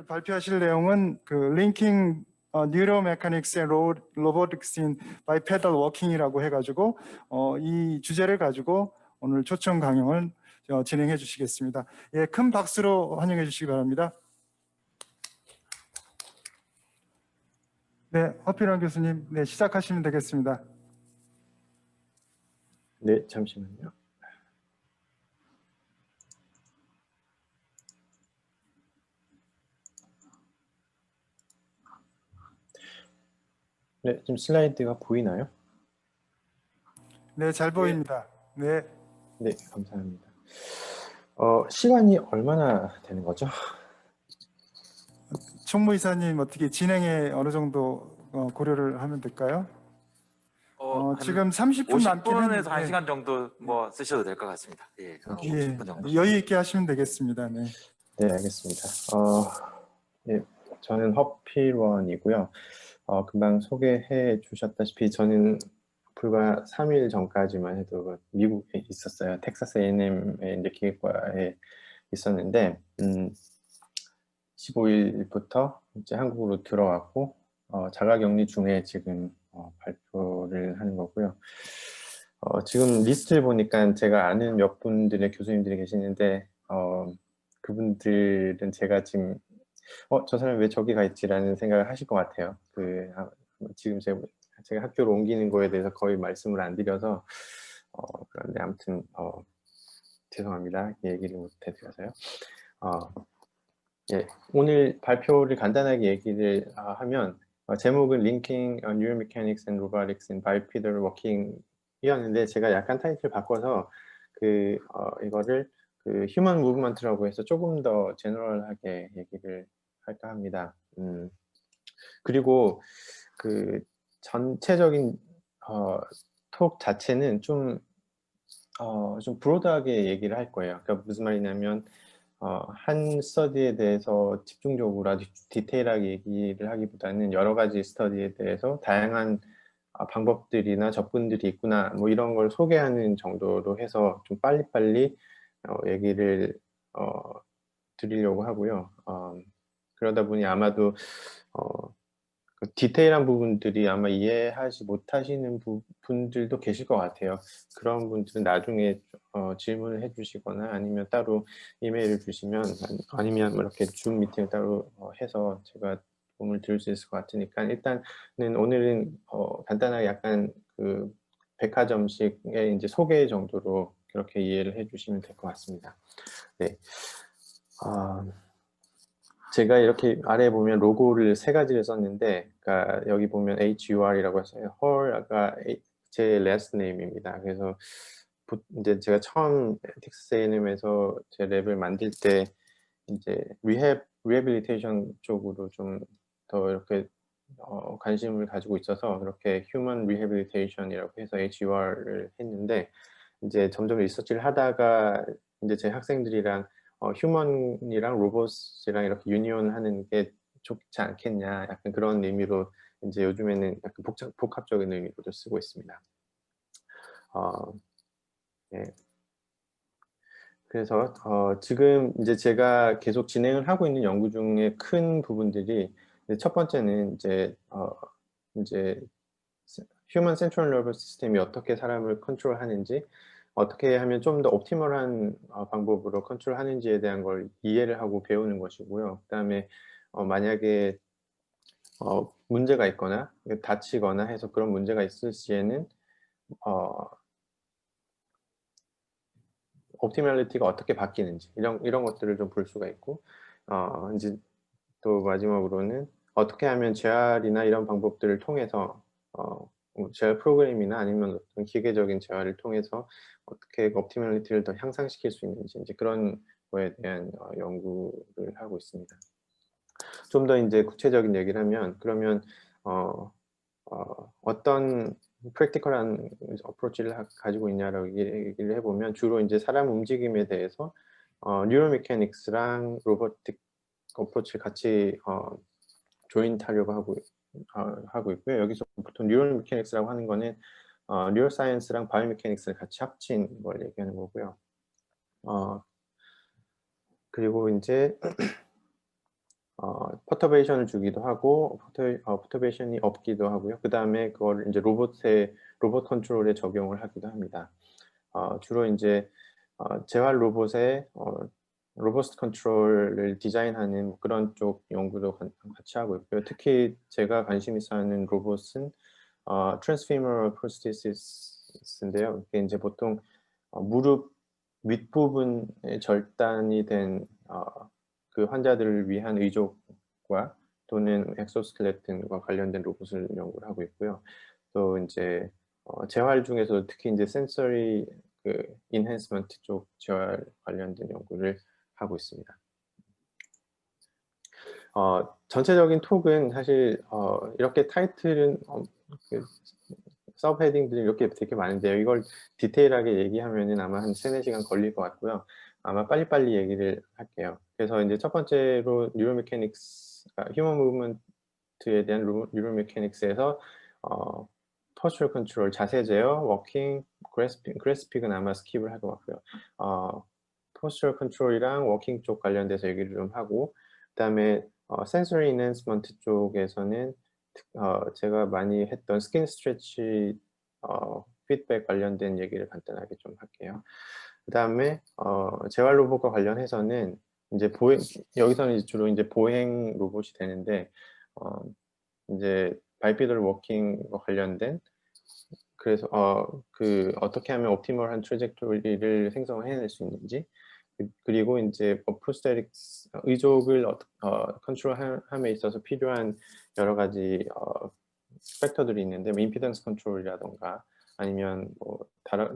발표하실 내용은 그 Linking Neuromechanics and Robotics in Bipedal Walking이라고 해가지고 이 주제를 가지고 오늘 초청 강연을 진행해 주시겠습니다. 예, 큰 박수로 환영해 주시기 바랍니다. 네, 허필원 교수님, 네, 시작하시면 되겠습니다. 네, 잠시만요. 네, 지금 슬라이드가 보이나요? 네, 잘 보입니다. 네. 네, 감사합니다. 시간이 얼마나 되는 거죠? 총무이사님 어떻게 진행에 어느 정도 고려를 하면 될까요? 지금 30분 남긴 50분에서 했는데 1시간 정도 뭐 쓰셔도 될 것 같습니다. 예, 50분 정도. 여유 있게 하시면 되겠습니다. 네, 네, 알겠습니다. 예, 저는 허필원이고요. 금방 소개해 주셨다시피 저는 불과 3일 전까지만 해도 미국에 있었어요. 텍사스 A&M의 이제 기계과에 있었는데 15일부터 이제 한국으로 들어왔고 자가격리 중에 지금 발표를 하는 거고요. 지금 리스트를 보니까 제가 아는 몇 분들의 교수님들이 계시는데 그분들은 제가 지금 저 사람 왜 저기 가 있지라는 생각을 하실 것 같아요. 지금 제가 학교를 옮기는 거에 대해서 거의 말씀을 안 드려서 그런데 아무튼 죄송합니다. 얘기를 못 해드려서요. 예, 오늘 발표를 간단하게 얘기를 하면 제목은 Linking Neuromechanics and Robotics in Bipedal Walking 이었는데 제가 약간 타이틀 바꿔서 이거를 Human Movement라고 해서 조금 더 제너럴하게 얘기를 할까 합니다. 그리고 전체적인 톡 자체는 좀 브로드하게 얘기를 할 거예요. 그러니까 무슨 말이냐면 한 스터디에 대해서 집중적으로 아주 디테일하게 얘기를 하기보다는 여러 가지 스터디에 대해서 다양한 방법들이나 접근들이 있구나 뭐 이런 걸 소개하는 정도로 해서 좀 빨리빨리 얘기를 드리려고 하고요. 그러다 보니 아마도 디테일한 부분들이 아마 이해하지 못하시는 분들도 계실 것 같아요. 그런 분들은 나중에 질문을 해주시거나 아니면 따로 이메일을 주시면 아니면 이렇게 줌 미팅을 따로 해서 제가 도움을 드릴 수 있을 것 같으니까 일단은 오늘은 간단하게 약간 백화점식의 이제 소개 정도로 그렇게 이해를 해주시면 될 것 같습니다. 네. 제가 이렇게 아래에 보면 로고를 3가지를 썼는데, 그러니까 여기 보면 HUR이라고 했어요. 헐가 제 last name입니다. 그래서 이제 제가 처음 텍사스 A&M에서 제 랩을 만들 때 이제 리해빌리테이션 쪽으로 좀 더 이렇게 관심을 가지고 있어서 그렇게 Human Rehabilitation이라고 해서 HUR을 했는데 이제 점점 리서치를 하다가 이제 제 학생들이랑 휴먼이랑 로봇이랑 이렇게 유니온을 하는 게 좋지 않겠냐 약간 그런 의미로 이제 요즘에는 약간 복합적인 의미로도 쓰고 있습니다. 네. 그래서 지금 이제 제가 계속 진행을 하고 있는 연구 중에 큰 부분들이 첫 번째는 이제 휴먼 센트럴 너버스 시스템이 어떻게 사람을 컨트롤하는지 어떻게 하면 좀 더 옵티멀한 방법으로 컨트롤하는지에 대한 걸 이해를 하고 배우는 것이고요. 그 다음에 만약에 문제가 있거나 다치거나 해서 그런 문제가 있을 시에는 옵티멀리티가 어떻게 바뀌는지 이런 것들을 좀 볼 수가 있고 이제 또 마지막으로는 어떻게 하면 재활이나 이런 방법들을 통해서 재활 프로그램이나 아니면 어떤 기계적인 재활을 통해서 어떻게 옵티멀리티를 더 향상시킬 수 있는지 이제 그런 거에 대한 연구를 하고 있습니다. 좀 더 이제 구체적인 얘기를 하면 그러면 어떤 프랙티컬한 어프로치를 가지고 있냐라고 얘기를 해보면 주로 이제 사람 움직임에 대해서 뉴로메카닉스랑 로보틱 어프로치를 같이 조인트하려고 하고 있고요. 여기서 보통 뉴로메카닉스라고 하는 거는 뉴로사이언스랑 바이오메카닉스를 같이 합친 걸 얘기하는 거고요. 그리고 이제 퍼터베이션을 주기도 하고 퍼터베이션이 없기도 하고요. 그 다음에 그걸 이제 로봇 컨트롤에 적용을 하기도 합니다. 주로 이제 재활 로봇의 로봇 컨트롤을 디자인하는 그런 쪽 연구도 같이 하고 있고요. 특히 제가 관심 있어 하는 로봇은 transfemoral prosthesis인데요. 이게 이제 보통 무릎 윗부분에 절단이 된 그 환자들을 위한 의족과 또는 엑소스켈레톤과 관련된 로봇을 연구를 하고 있고요. 또 이제 재활 중에서도 특히 이제 센서리 그 인핸스먼트 쪽 재활 관련된 연구를 하고 있습니다. 전체적인 톡은 사실 이렇게 타이틀은 그 서브 헤딩들이 이렇게 되게 많은데요. 이걸 디테일하게 얘기하면은 아마 한 3-4시간 걸릴 것 같고요. 아마 빨리빨리 얘기를 할게요. 그래서 이제 첫 번째로 뉴로메케닉스, 휴먼 무브먼트에 대한 뉴로메케닉스에서 포스처럴 컨트롤, 자세 제어, 워킹, 그래스픽은 아마 스킵을 할 것 같고요. 포스처럴 컨트롤이랑 워킹 쪽 관련돼서 얘기를 좀 하고, 그다음에 센서리 인핸스먼트 쪽에서는 제가 많이 했던 스킨 스트레치 피드백 관련된 얘기를 간단하게 좀 할게요. 그다음에 재활 로봇과 관련해서는 이제 여기서는 이제 주로 이제 보행 로봇이 되는데 이제 바이피들 워킹과 관련된, 그래서 어떻게 하면 옵티멀한 트래젝토리를 생성해낼 수 있는지, 그리고 이제 프로스테틱스 의족을 컨트롤함에 있어서 필요한 여러 가지 팩터들이 있는데, 뭐 임피던스 컨트롤이라던가 아니면 뭐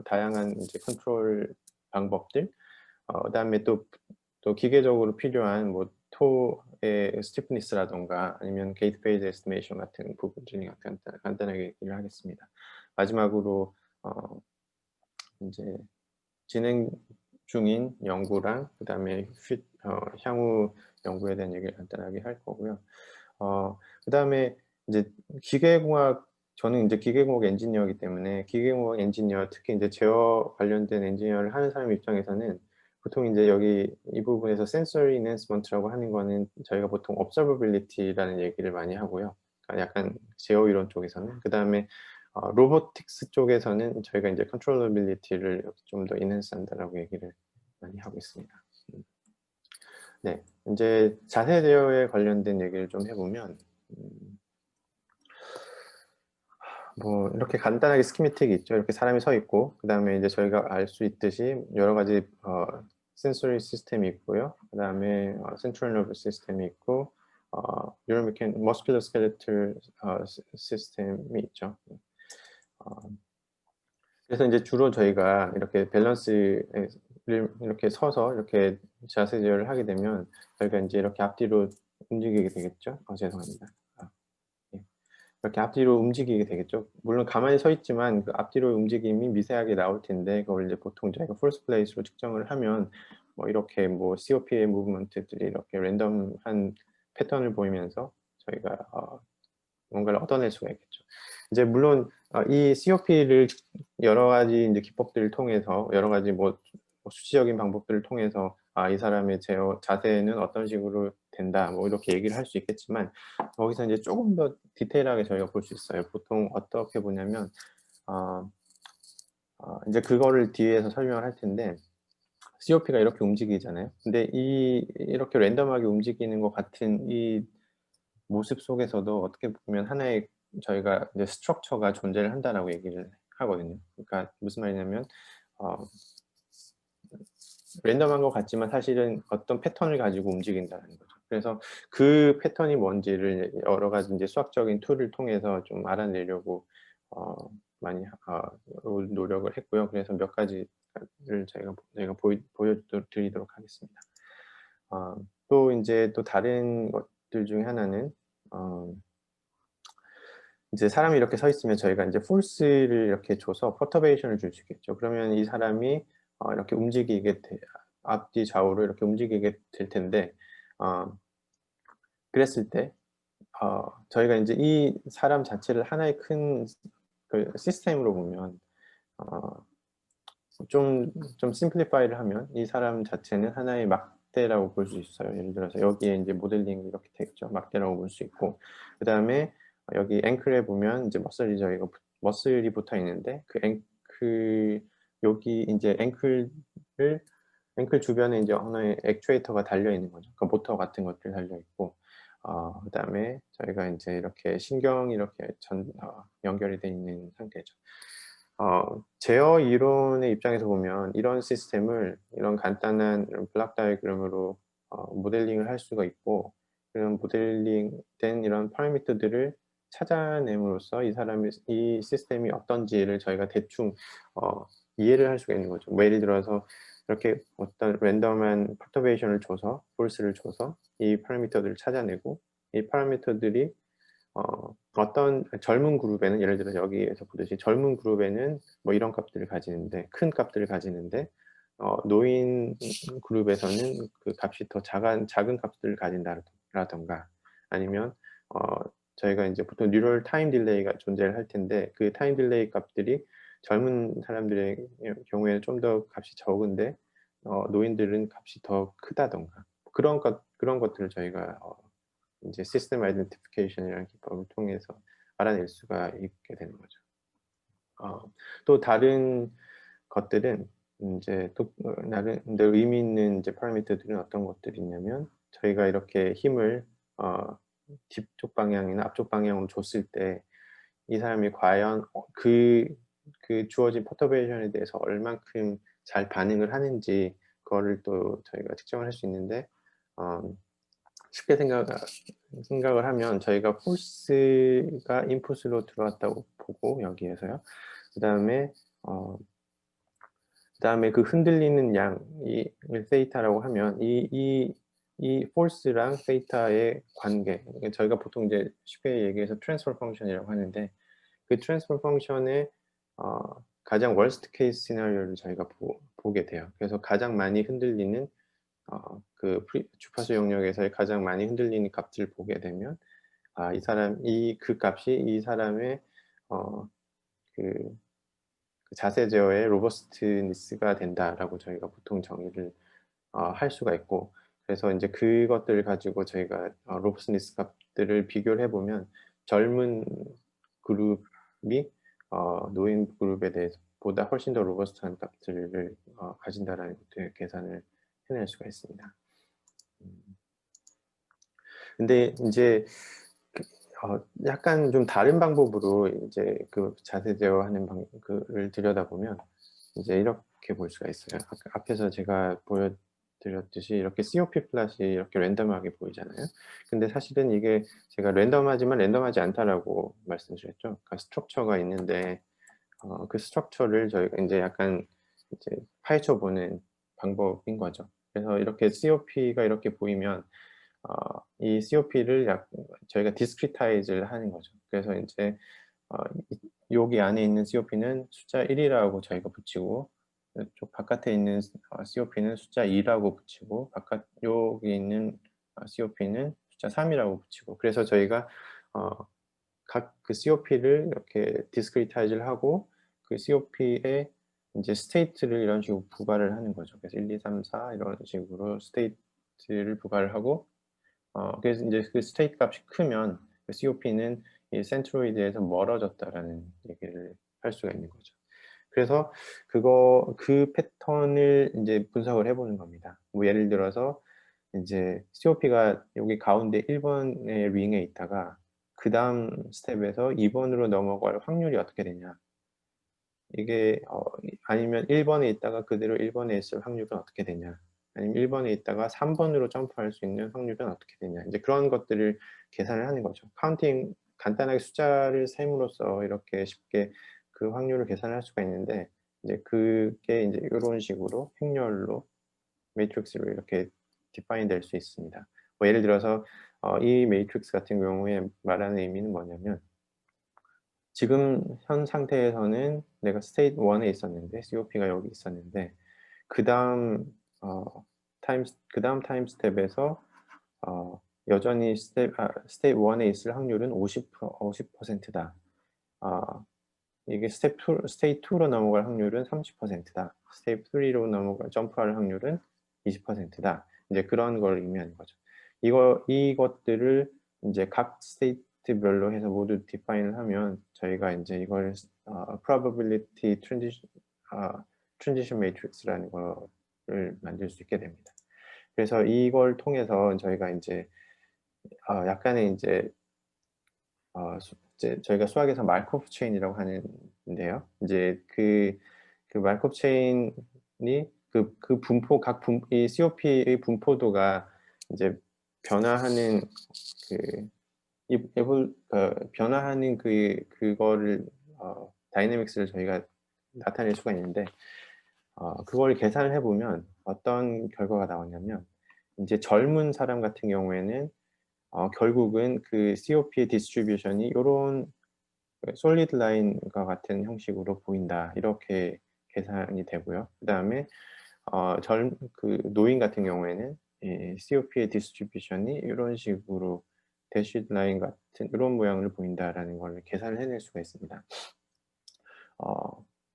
다양한 이제 컨트롤 방법들, 그다음에 또 기계적으로 필요한 뭐 토의 스티프니스라던가 아니면 게이트 페이즈 에스티메이션 같은 부분들이 간단하게 얘기를 하겠습니다. 마지막으로 이제 진행 중인 연구랑 그다음에 향후 연구에 대한 얘기를 간단하게 할 거고요. 그다음에 이제 기계공학, 저는 이제 기계공학 엔지니어이기 때문에 기계공학 엔지니어, 특히 이제 제어 관련된 엔지니어를 하는 사람 입장에서는 보통 이제 여기 이 부분에서 센서리 인핸스먼트라고 하는 거는 저희가 보통 observability라는 얘기를 많이 하고요. 그러니까 약간 제어 이론 쪽에서는, 그다음에 로보틱스 쪽에서는 저희가 이제 컨트롤러빌리티를 좀 더 인핸스 한다라고 얘기를 많이 하고 있습니다. 네, 이제 자세 제어에 관련된 얘기를 좀 해보면, 뭐 이렇게 간단하게 스키매틱이 있죠. 이렇게 사람이 서 있고, 그 다음에 이제 저희가 알 수 있듯이 여러 가지 센서리 시스템이 있고요. 그 다음에 센트럴 너브 시스템이 있고, 머스큘러 스켈레털 시스템이 있죠. 그래서 이제 주로 저희가 이렇게 밸런스를 이렇게 서서 이렇게 자세 제어를 하게 되면 저희가 이제 이렇게 앞뒤로 움직이게 되겠죠. 죄송합니다. 예. 이렇게 앞뒤로 움직이게 되겠죠. 물론 가만히 서 있지만 그 앞뒤로 움직임이 미세하게 나올 텐데, 그걸 이제 보통 저희가 폴스 플레이스로 측정을 하면 뭐 이렇게 뭐 COP의 무브먼트들이 이렇게 랜덤한 패턴을 보이면서 저희가 뭔가를 얻어낼 수가 있겠죠. 이제 물론 이 COP를 여러 가지 이제 기법들을 통해서, 여러 가지 뭐 수치적인 방법들을 통해서 이 사람의 자세는 어떤 식으로 된다, 뭐 이렇게 얘기를 할 수 있겠지만, 거기서 이제 조금 더 디테일하게 저희가 볼 수 있어요. 보통 어떻게 보냐면 이제 그거를 뒤에서 설명을 할 텐데, COP가 이렇게 움직이잖아요. 근데 이렇게 랜덤하게 움직이는 것 같은 이 모습 속에서도 어떻게 보면 하나의 저희가 이제 스트럭처가 존재를 한다라고 얘기를 하거든요. 그러니까 무슨 말이냐면 랜덤한 것 같지만 사실은 어떤 패턴을 가지고 움직인다는 거죠. 그래서 그 패턴이 뭔지를 여러 가지 이제 수학적인 툴을 통해서 좀 알아내려고 많이 노력을 했고요. 그래서 몇 가지를 저희가 보여드리도록 하겠습니다. 또 이제 또 다른 것들 중에 하나는 이제 사람이 이렇게 서 있으면 저희가 이제 폴스를 이렇게 줘서 퍼터베이션을 줄 수 있겠죠. 그러면 이 사람이 이렇게 앞뒤 좌우로 이렇게 움직이게 될 텐데, 그랬을 때 저희가 이제 이 사람 자체를 하나의 큰 그 시스템으로 보면 좀 심플리파이를 하면 이 사람 자체는 하나의 막대라고 볼 수 있어요. 예를 들어서 여기에 이제 모델링이 이렇게 돼 있죠. 막대라고 볼 수 있고, 그 다음에 여기 앵클에 보면 이제 머슬이 붙어 있는데 그 여기 이제 앵클 주변에 이제 하나의 액추에이터가 달려 있는 거죠. 그 모터 같은 것들 달려 있고, 그 다음에 저희가 이제 이렇게 신경이 이렇게 연결이 돼 있는 상태죠. 제어 이론의 입장에서 보면 이런 시스템을 이런 간단한 블록 다이어그램으로 모델링을 할 수가 있고, 이런 모델링된 이런 파라미터들을 찾아냄으로써 이 시스템이 어떤지를 저희가 대충 이해를 할 수가 있는 거죠. 뭐 예를 들어서 이렇게 어떤 랜덤한 퍼터베이션을 줘서 폴스를 줘서 이 파라미터들을 찾아내고, 이 파라미터들이 어떤 젊은 그룹에는, 예를 들어 여기에서 보듯이 젊은 그룹에는 뭐 이런 값들을 가지는데, 큰 값들을 가지는데, 노인 그룹에서는 그 값이 더 작은 값들을 가진다라던가, 아니면 저희가 이제 보통 뉴럴 타임 딜레이가 존재를 할 텐데, 그 타임 딜레이 값들이 젊은 사람들의 경우에는 좀 더 값이 적은데 노인들은 값이 더 크다던가, 그런 것들을 저희가 이제 시스템 아이덴티피케이션이라는 기법을 통해서 알아낼 수가 있게 되는 거죠. 또 다른 것들은 이제 또 나름대로 의미 있는 이제 파라미터들은 어떤 것들이 있냐면, 저희가 이렇게 힘을 뒤쪽 방향이나 앞쪽 방향으로 줬을 때 이 사람이 과연 그 주어진 퍼터베이션에 대해서 얼만큼 잘 반응을 하는지, 그거를 또 저희가 측정을 할 수 있는데, 쉽게 생각을 하면 저희가 폴스가 인풋으로 들어왔다고 보고, 여기에서요. 그다음에 그 흔들리는 양이 세이타라고 하면 이 폴스랑 세이타의 관계, 그러니까 저희가 보통 이제 쉽게 얘기해서 트랜스퍼 펑션이라고 하는데, 그 트랜스퍼 펑션의 가장 월스트 케이스 시나리오를 저희가 보게 돼요. 그래서 가장 많이 흔들리는 그 주파수 영역에서의 가장 많이 흔들리는 값을 보게 되면, 그 값이 이 사람의 그 자세 제어의 로버스트니스가 된다라고 저희가 보통 정의를 할 수가 있고, 그래서 이제 그것들을 가지고 저희가 로버스트니스 값들을 비교를 해보면 젊은 그룹이 노인 그룹에 대해서 보다 훨씬 더 로버스트한 값들을 가진다라는 것들 계산을 해낼 수가 있습니다. 근데 이제 약간 좀 다른 방법으로 이제 그 자세 제어하는 방법을 들여다보면 이제 이렇게 볼 수가 있어요. 앞에서 제가 보여드렸듯이 이렇게 COP 플롯이 이렇게 랜덤하게 보이잖아요. 근데 사실은 이게 제가 랜덤하지만 랜덤하지 않다라고 말씀드렸죠. 그러니까 스트럭처가 있는데 그 스트럭처를 저희가 이제 약간 이제 파헤쳐 보는 방법인 거죠. 그래서 이렇게 COP가 이렇게 보이면 이 COP를 저희가 디스크리타이즈를 하는 거죠. 그래서 이제 여기 안에 있는 COP는 숫자 1이라고 저희가 붙이고, 쪽 바깥에 있는 COP는 숫자 2라고 붙이고, 여기 있는 COP는 숫자 3이라고 붙이고, 그래서 저희가 각 그 COP를 이렇게 디스크리타이즈를 하고, 그 COP의 이제 스테이트를 이런 식으로 부과를 하는 거죠. 그래서 1, 2, 3, 4 이런 식으로 스테이트를 부과를 하고, 그래서 이제 그 스테이트 값이 크면 그 COP는 이 센트로이드에서 멀어졌다라는 얘기를 할 수가 있는 거죠. 그래서 그 패턴을 이제 분석을 해보는 겁니다. 뭐 예를 들어서 이제 COP가 여기 가운데 1번의 링에 있다가 그 다음 스텝에서 2번으로 넘어갈 확률이 어떻게 되냐. 이게 아니면 1번에 있다가 그대로 1번에 있을 확률은 어떻게 되냐. 아니면 1번에 있다가 3번으로 점프할 수 있는 확률은 어떻게 되냐. 이제 그런 것들을 계산을 하는 거죠. 카운팅, 간단하게 숫자를 셈으로써 이렇게 쉽게 그 확률을 계산할 수가 있는데, 이제 그게 이제 이런 식으로 행렬로 매트릭스로 이렇게 디파인 될 수 있습니다. 뭐 예를 들어서 이 매트릭스 같은 경우에 말하는 의미는 뭐냐면, 지금 현 상태에서는 내가 스테이트 1에 있었는데, COP가 여기 있었는데, 그 다음 타임 스텝에서 여전히 스테이트 1에 있을 확률은 50%다. 이게 스테이트 2로 넘어갈 확률은 30%다. 스테이트 3로 점프할 확률은 20%다. 이제 그런 걸 의미하는 거죠. 이것들을 이제 각 스테이트별로 해서 모두 디파인을 하면 저희가 이제 이걸 probability transition matrix라는 거를 만들 수 있게 됩니다. 그래서 이걸 통해서 저희가 이제 약간의 이제 이제 저희가 수학에서 마르코프 체인이라고 하는데요. 이제 그 마르코프 체인이 그 분포 이 COP의 분포도가 이제 변화하는 변화하는 그거를 다이내믹스를 저희가 나타낼 수가 있는데 그걸 계산을 해보면 어떤 결과가 나오냐면 이제 젊은 사람 같은 경우에는 결국은 그 COP의 디스트리뷰션이 이런 솔리드 라인과 같은 형식으로 보인다 이렇게 계산이 되고요. 그 다음에 노인 같은 경우에는 이 COP의 디스트리뷰션이 이런 식으로 대시드 라인 같은 이런 모양을 보인다라는 걸 계산을 해낼 수가 있습니다.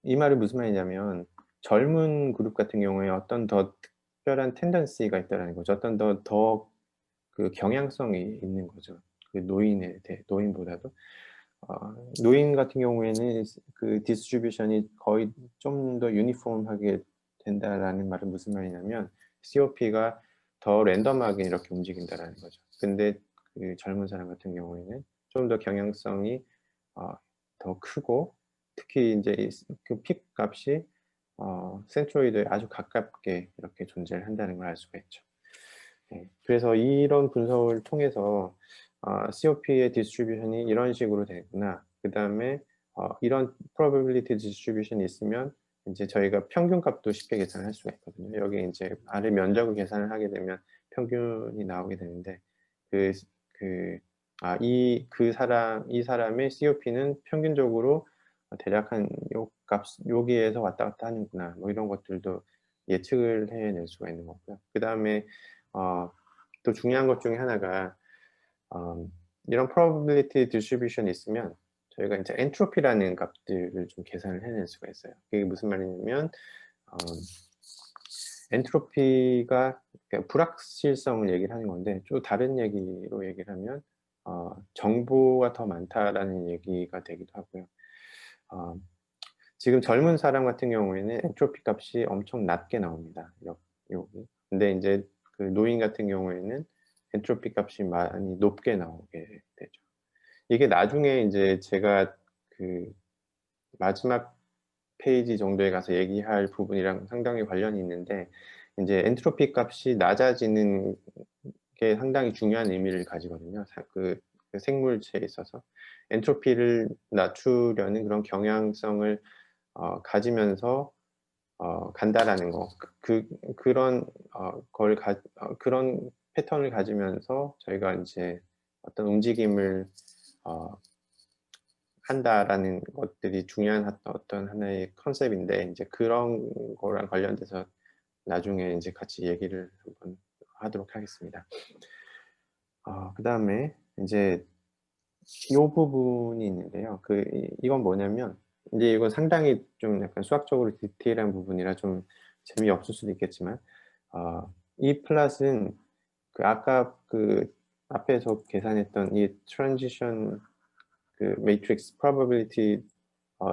이 말은 무슨 말이냐면 젊은 그룹 같은 경우에 어떤 더 특별한 텐던시가 있다는 거죠. 어떤 더 그 경향성이 있는 거죠. 그 노인보다도 노인 같은 경우에는 그 디스트리뷰션이 거의 좀 더 유니폼하게 된다라는 말은 무슨 말이냐면 COP가 더 랜덤하게 이렇게 움직인다라는 거죠. 근데 그 젊은 사람 같은 경우에는 좀 더 경향성이 더 크고 특히 이제 그 픽 값이 센트로이드에 아주 가깝게 이렇게 존재를 한다는 걸 알 수가 있죠. 네, 그래서 이런 분석을 통해서 COP의 디스트리뷰션이 이런 식으로 되구나. 그 다음에 이런 probability distribution이 있으면 이제 저희가 평균값도 쉽게 계산할 수가 있거든요. 여기 이제 아래 면적을 계산을 하게 되면 평균이 나오게 되는데 이 사람의 COP는 평균적으로 대략 한 여기에서 왔다 갔다 하는구나. 뭐 이런 것들도 예측을 해낼 수가 있는 거고요. 그 다음에 또 중요한 것 중에 하나가 이런 probability distribution이 있으면 저희가 이제 엔트로피라는 값들을 좀 계산을 해낼 수가 있어요. 그게 무슨 말이냐면 엔트로피가 불확실성을 얘기를 하는 건데 좀 다른 얘기로 얘기를 하면 정보가 더 많다라는 얘기가 되기도 하고요. 지금 젊은 사람 같은 경우에는 엔트로피 값이 엄청 낮게 나옵니다. 여기. 근데 이제 그 노인 같은 경우에는 엔트로피 값이 많이 높게 나오게 되죠. 이게 나중에 이제 제가 그 마지막 페이지 정도에 가서 얘기할 부분이랑 상당히 관련이 있는데 이제 엔트로피 값이 낮아지는 게 상당히 중요한 의미를 가지거든요. 그 생물체에 있어서 엔트로피를 낮추려는 그런 경향성을 가지면서 간다라는 거. 그런 그런 패턴을 가지면서 저희가 이제 어떤 움직임을 한다라는 것들이 중요한 어떤 하나의 컨셉인데 이제 그런 거랑 관련돼서 나중에 이제 같이 얘기를 한번 하도록 하겠습니다. 그 다음에 이제 이 부분이 있는데요. 이건 뭐냐면 이제 이건 상당히 좀 약간 수학적으로 디테일한 부분이라 좀 재미없을 수도 있겠지만 이 플랫은 아까 앞에서 계산했던 이 트랜지션 매트릭스 probability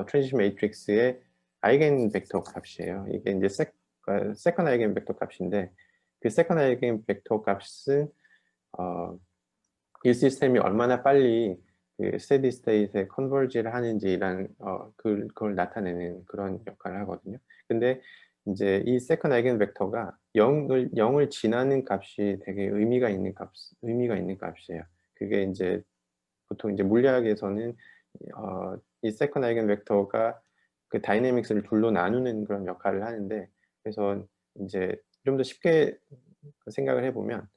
트랜지션 매트릭스의 아이겐 벡터 값이에요. 이게 이제 세컨 아이겐 벡터 값인데 그 세컨 아이겐 벡터 값은 이 시스템이 얼마나 빨리 스테디 스테이트에 컨버지를 하는지라는 그걸 나타내는 그런 역할을 하거든요. 근데 이제 이 세컨 아이겐 벡터가 0을 지나는 값이 되게 의미가 있는 값이에요. 그게 이제 보통 이제 물리학에서는 이 세컨 아이겐 벡터가 그 다이내믹스를 둘로 나누는 그런 역할을 하는데 그래서 이제 좀 더 쉽게 생각을 해보면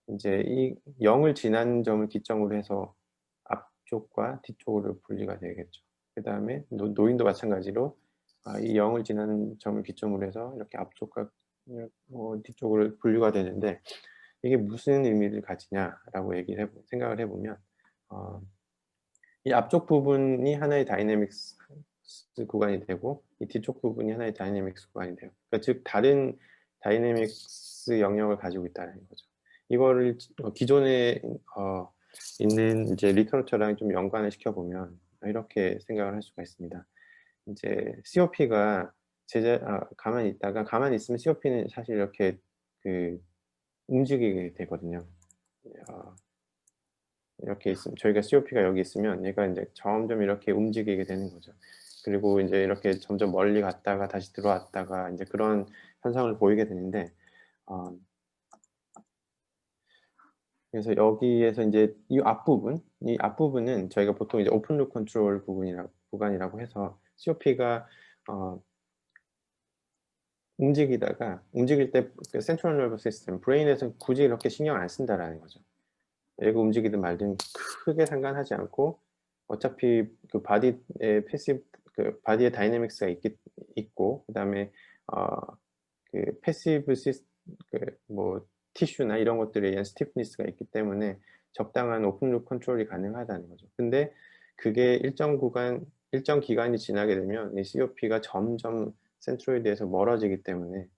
이제 이 0을 지난 점을 기점으로 해서 앞쪽과 뒤쪽으로 분리가 되겠죠. 그 다음에 노인도 마찬가지로 이 0을 지나는 점을 기점으로 해서 이렇게 앞쪽과 뒤쪽으로 분류가 되는데 이게 무슨 의미를 가지냐라고 생각을 해보면 이 앞쪽 부분이 하나의 다이내믹스 구간이 되고 이 뒤쪽 부분이 하나의 다이내믹스 구간이 돼요. 그러니까 즉 다른 다이내믹스 영역을 가지고 있다는 거죠. 이거를 기존에 있는 이제 리터러처랑 좀 연관을 시켜보면 이렇게 생각을 할 수가 있습니다. 이제 COP가 가만히 있으면 COP는 사실 이렇게 움직이게 되거든요. 이렇게 있으면 저희가 COP가 여기 있으면 얘가 이제 점점 이렇게 움직이게 되는 거죠. 그리고 이제 이렇게 점점 멀리 갔다가 다시 들어왔다가 이제 그런 현상을 보이게 되는데 그래서 여기에서 이제 이 앞부분은 저희가 보통 이제 오픈 룹 컨트롤 구간이라고 해서 COP가 움직일 때 그 센트럴 너버스 시스템 브레인에서 굳이 이렇게 신경 안 쓴다라는 거죠. 얘가 움직이든 말든 크게 상관하지 않고 어차피 그 바디의 바디의 다이내믹스가 있고 그다음에 그 패시브 뭐 티슈나 이런 것들에 의한 스티프니스가 있기 때문에 적당한 오픈룩 컨트롤이 가능하다는 거죠. 근데 그게 일정 기간이 지나게 되면 이 COP가 점점 센트로이드에서 멀어지기 때문에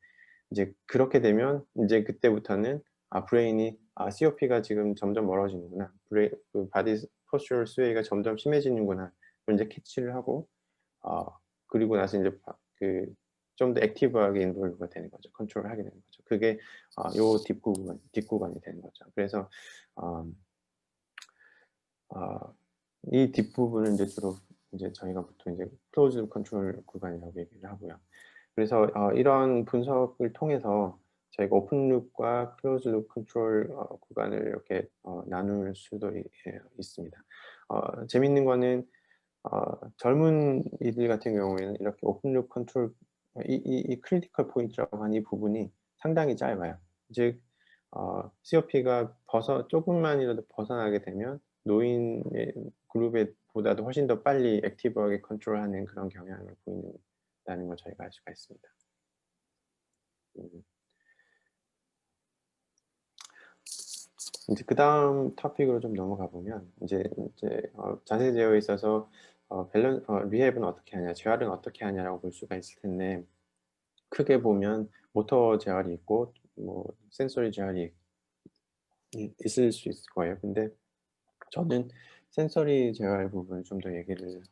이제 그렇게 되면 이제 그때부터는 브레인이 COP가 지금 점점 멀어지는구나. 그 바디 포스처럴 스웨이가 점점 심해지는구나. 그걸 이제 캐치를 하고 그리고 나서 이제 좀 더 액티브하게 인볼브가 되는 거죠. 컨트롤을 하게 되는 거죠. 그게 요 뒷구간이 되는 거죠. 그래서 이 뒷부분은 이제 주로 이제 저희가 보통 이제 클로즈 컨트롤 구간이라고 얘기를 하고요. 그래서 이런 분석을 통해서 저희가 오픈 룹과 클로즈 룹 컨트롤 구간을 이렇게 나눌 수도 있습니다. 재밌는 거는 젊은 이들 같은 경우에는 이렇게 오픈 룹 컨트롤 이 크리티컬 포인트라고 하는 이 부분이 상당히 짧아요. 즉 COP가 조금만이라도 벗어나게 되면 노인의 그룹에 보다도 훨씬 더 빨리 액티브하게 컨트롤하는 그런 경향을 보인다는 걸 저희가 알 수가 있습니다. 이제 그 다음 토픽으로 좀 넘어가 보면 이제 자세 제어에 있어서 리헵은 어떻게 하냐, 재활은 어떻게 하냐라고 볼 수가 있을 텐데 크게 보면 모터 재활이 있고 뭐 센소리 재활이 있을 수 있을 거예요. 근데 저는 센서리 재활 부분을 좀 더 얘기를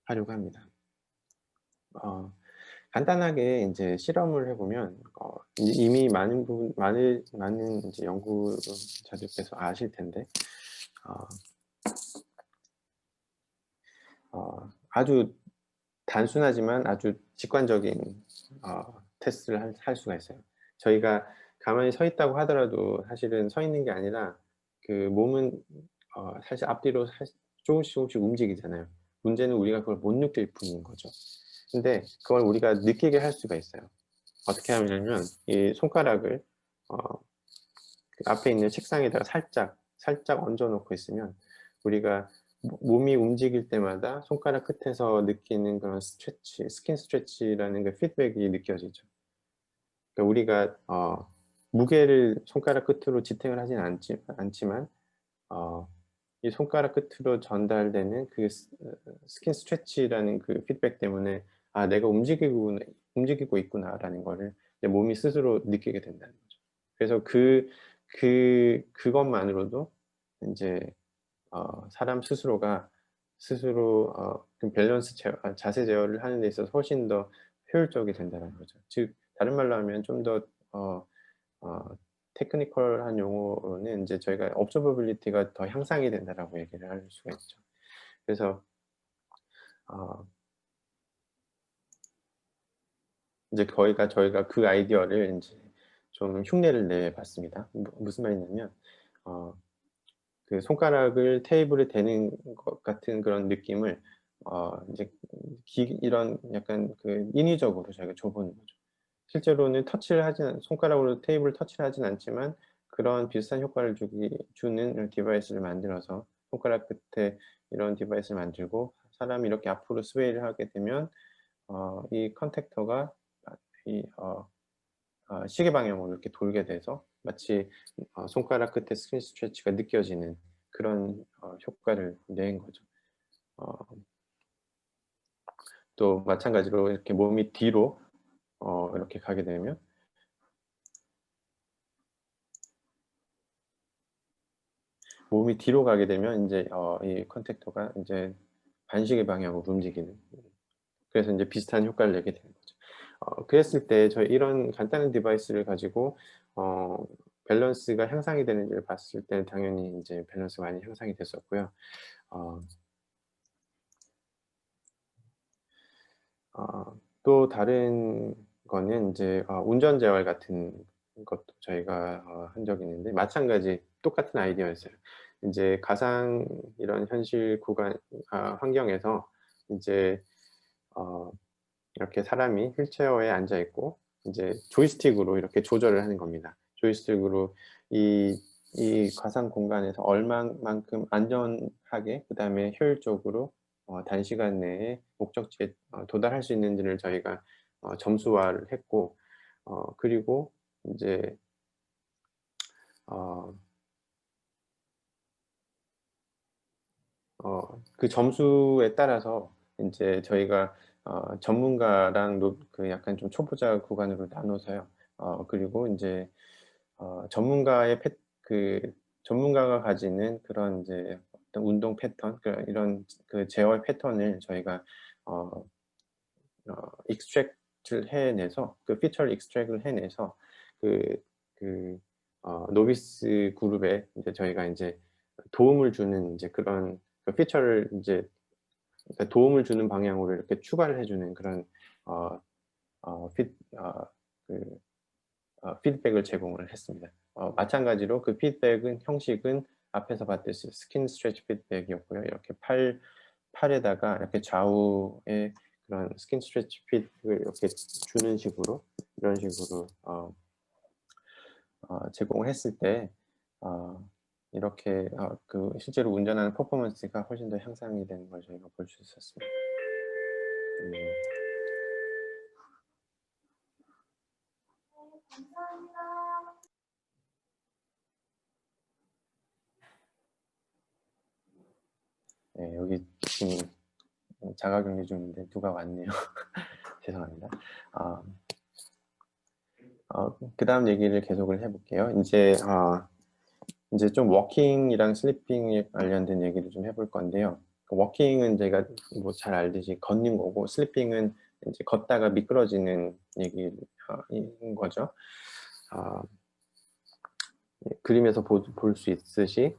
하려고 합니다. 간단하게 이제 실험을 해보면 이미 많은 이제 연구자들께서 아실 텐데 아주 단순하지만 아주 직관적인 테스트를 할 수가 있어요. 저희가 가만히 서 있다고 하더라도 사실은 서 있는 게 아니라 그 몸은 사실 앞뒤로 조금씩 움직이잖아요. 문제는 우리가 그걸 못 느낄 뿐인 거죠. 근데 그걸 우리가 느끼게 할 수가 있어요. 어떻게 하냐면 이 손가락을 그 앞에 있는 책상에다가 살짝 얹어 놓고 있으면 우리가 몸이 움직일 때마다 손가락 끝에서 느끼는 그런 스킨 스트레치라는 그 피드백이 느껴지죠. 그러니까 우리가 무게를 손가락 끝으로 지탱을 하진 않지만 이 손가락 끝으로 전달되는 그 스킨 스트레치라는 그 피드백 때문에 내가 움직이고 있구나라는 거를 몸이 스스로 느끼게 된다는 거죠. 그래서 그것만으로도 이제 사람 스스로 그 밸런스 자세 제어를 하는 데 있어서 훨씬 더 효율적이 된다는 거죠. 즉 다른 말로 하면 좀 더 테크니컬한 용어로는 이제 저희가 observability가 더 향상이 된다라고 얘기를 할 수가 있죠. 그래서 이제 저희가 그 아이디어를 이제 좀 흉내를 내봤습니다. 무슨 말이냐면 그 손가락을 테이블에 대는 것 같은 그런 느낌을 이제 이런 약간 그 인위적으로 저희가 줘보는 거죠. 실제로는 손가락으로 테이블을 터치를 하진 않지만 그런 비슷한 효과를 주는 디바이스를 만들어서 손가락 끝에 이런 디바이스를 만들고 사람이 이렇게 앞으로 스웨이를 하게 되면 이 컨택터가 시계 방향으로 이렇게 돌게 돼서 마치 손가락 끝에 스킨 스트레치가 느껴지는 그런 효과를 낸 거죠. 또 마찬가지로 이렇게 몸이 뒤로 이렇게 가게 되면 몸이 뒤로 가게 되면 이제 이 컨택터가 이제 반시계 방향으로 움직이는. 그래서 이제 비슷한 효과를 내게 되는 거죠. 그랬을 때 저희 이런 간단한 디바이스를 가지고 밸런스가 향상이 되는지를 봤을 때는 당연히 이제 밸런스가 많이 향상이 됐었고요. 또 다른 거는 이제 운전 재활 같은 것도 저희가 한 적이 있는데 마찬가지 똑같은 아이디어였어요. 이제 가상 이런 현실 구간 환경에서 이제 이렇게 사람이 휠체어에 앉아 있고 이제 조이스틱으로 이렇게 조절을 하는 겁니다. 조이스틱으로 이 가상 공간에서 얼마만큼 안전하게 그다음에 효율적으로 단시간 내에 목적지에 도달할 수 있는지를 저희가 점수화를 했고 그리고 이제 그 점수에 따라서 이제 저희가 전문가랑 그 약간 좀 초보자 구간으로 나눠서요. 그리고 이제 전문가가 가지는 그런 이제 어떤 운동 패턴, 이런 그 제어 패턴을 저희가 익스트랙트를 해내서 그 피처를 익스트랙을 해내서 노비스 그룹에 이제 저희가 이제 도움을 주는 이제 그런 그 피처를 이제 그러니까 도움을 주는 방향으로 이렇게 추가를 해주는 그런 피드백을 제공을 했습니다. 마찬가지로 그 피드백은 형식은 앞에서 봤듯이 스킨 스트레치 피드백이었고요. 이렇게 팔에다가 이렇게 좌우에 그런 스킨 스트레치 피드백을 이렇게 주는 식으로 이런 식으로 제공을 했을 때 이렇게 그 실제로 운전하는 퍼포먼스가 훨씬 더 향상이 되는 걸 저희가 볼 수 있었습니다. 네, 여기 지금 자가격리 중인데 누가 왔네요. 죄송합니다. 그 다음 얘기를 계속을 해볼게요. 이제 좀 워킹이랑 슬리핑에 관련된 얘기를 좀 해볼 건데요. 워킹은 제가 뭐 잘 알듯이 걷는 거고, 슬리핑은 이제 걷다가 미끄러지는 얘기인 거죠. 그림에서 볼 수 있듯이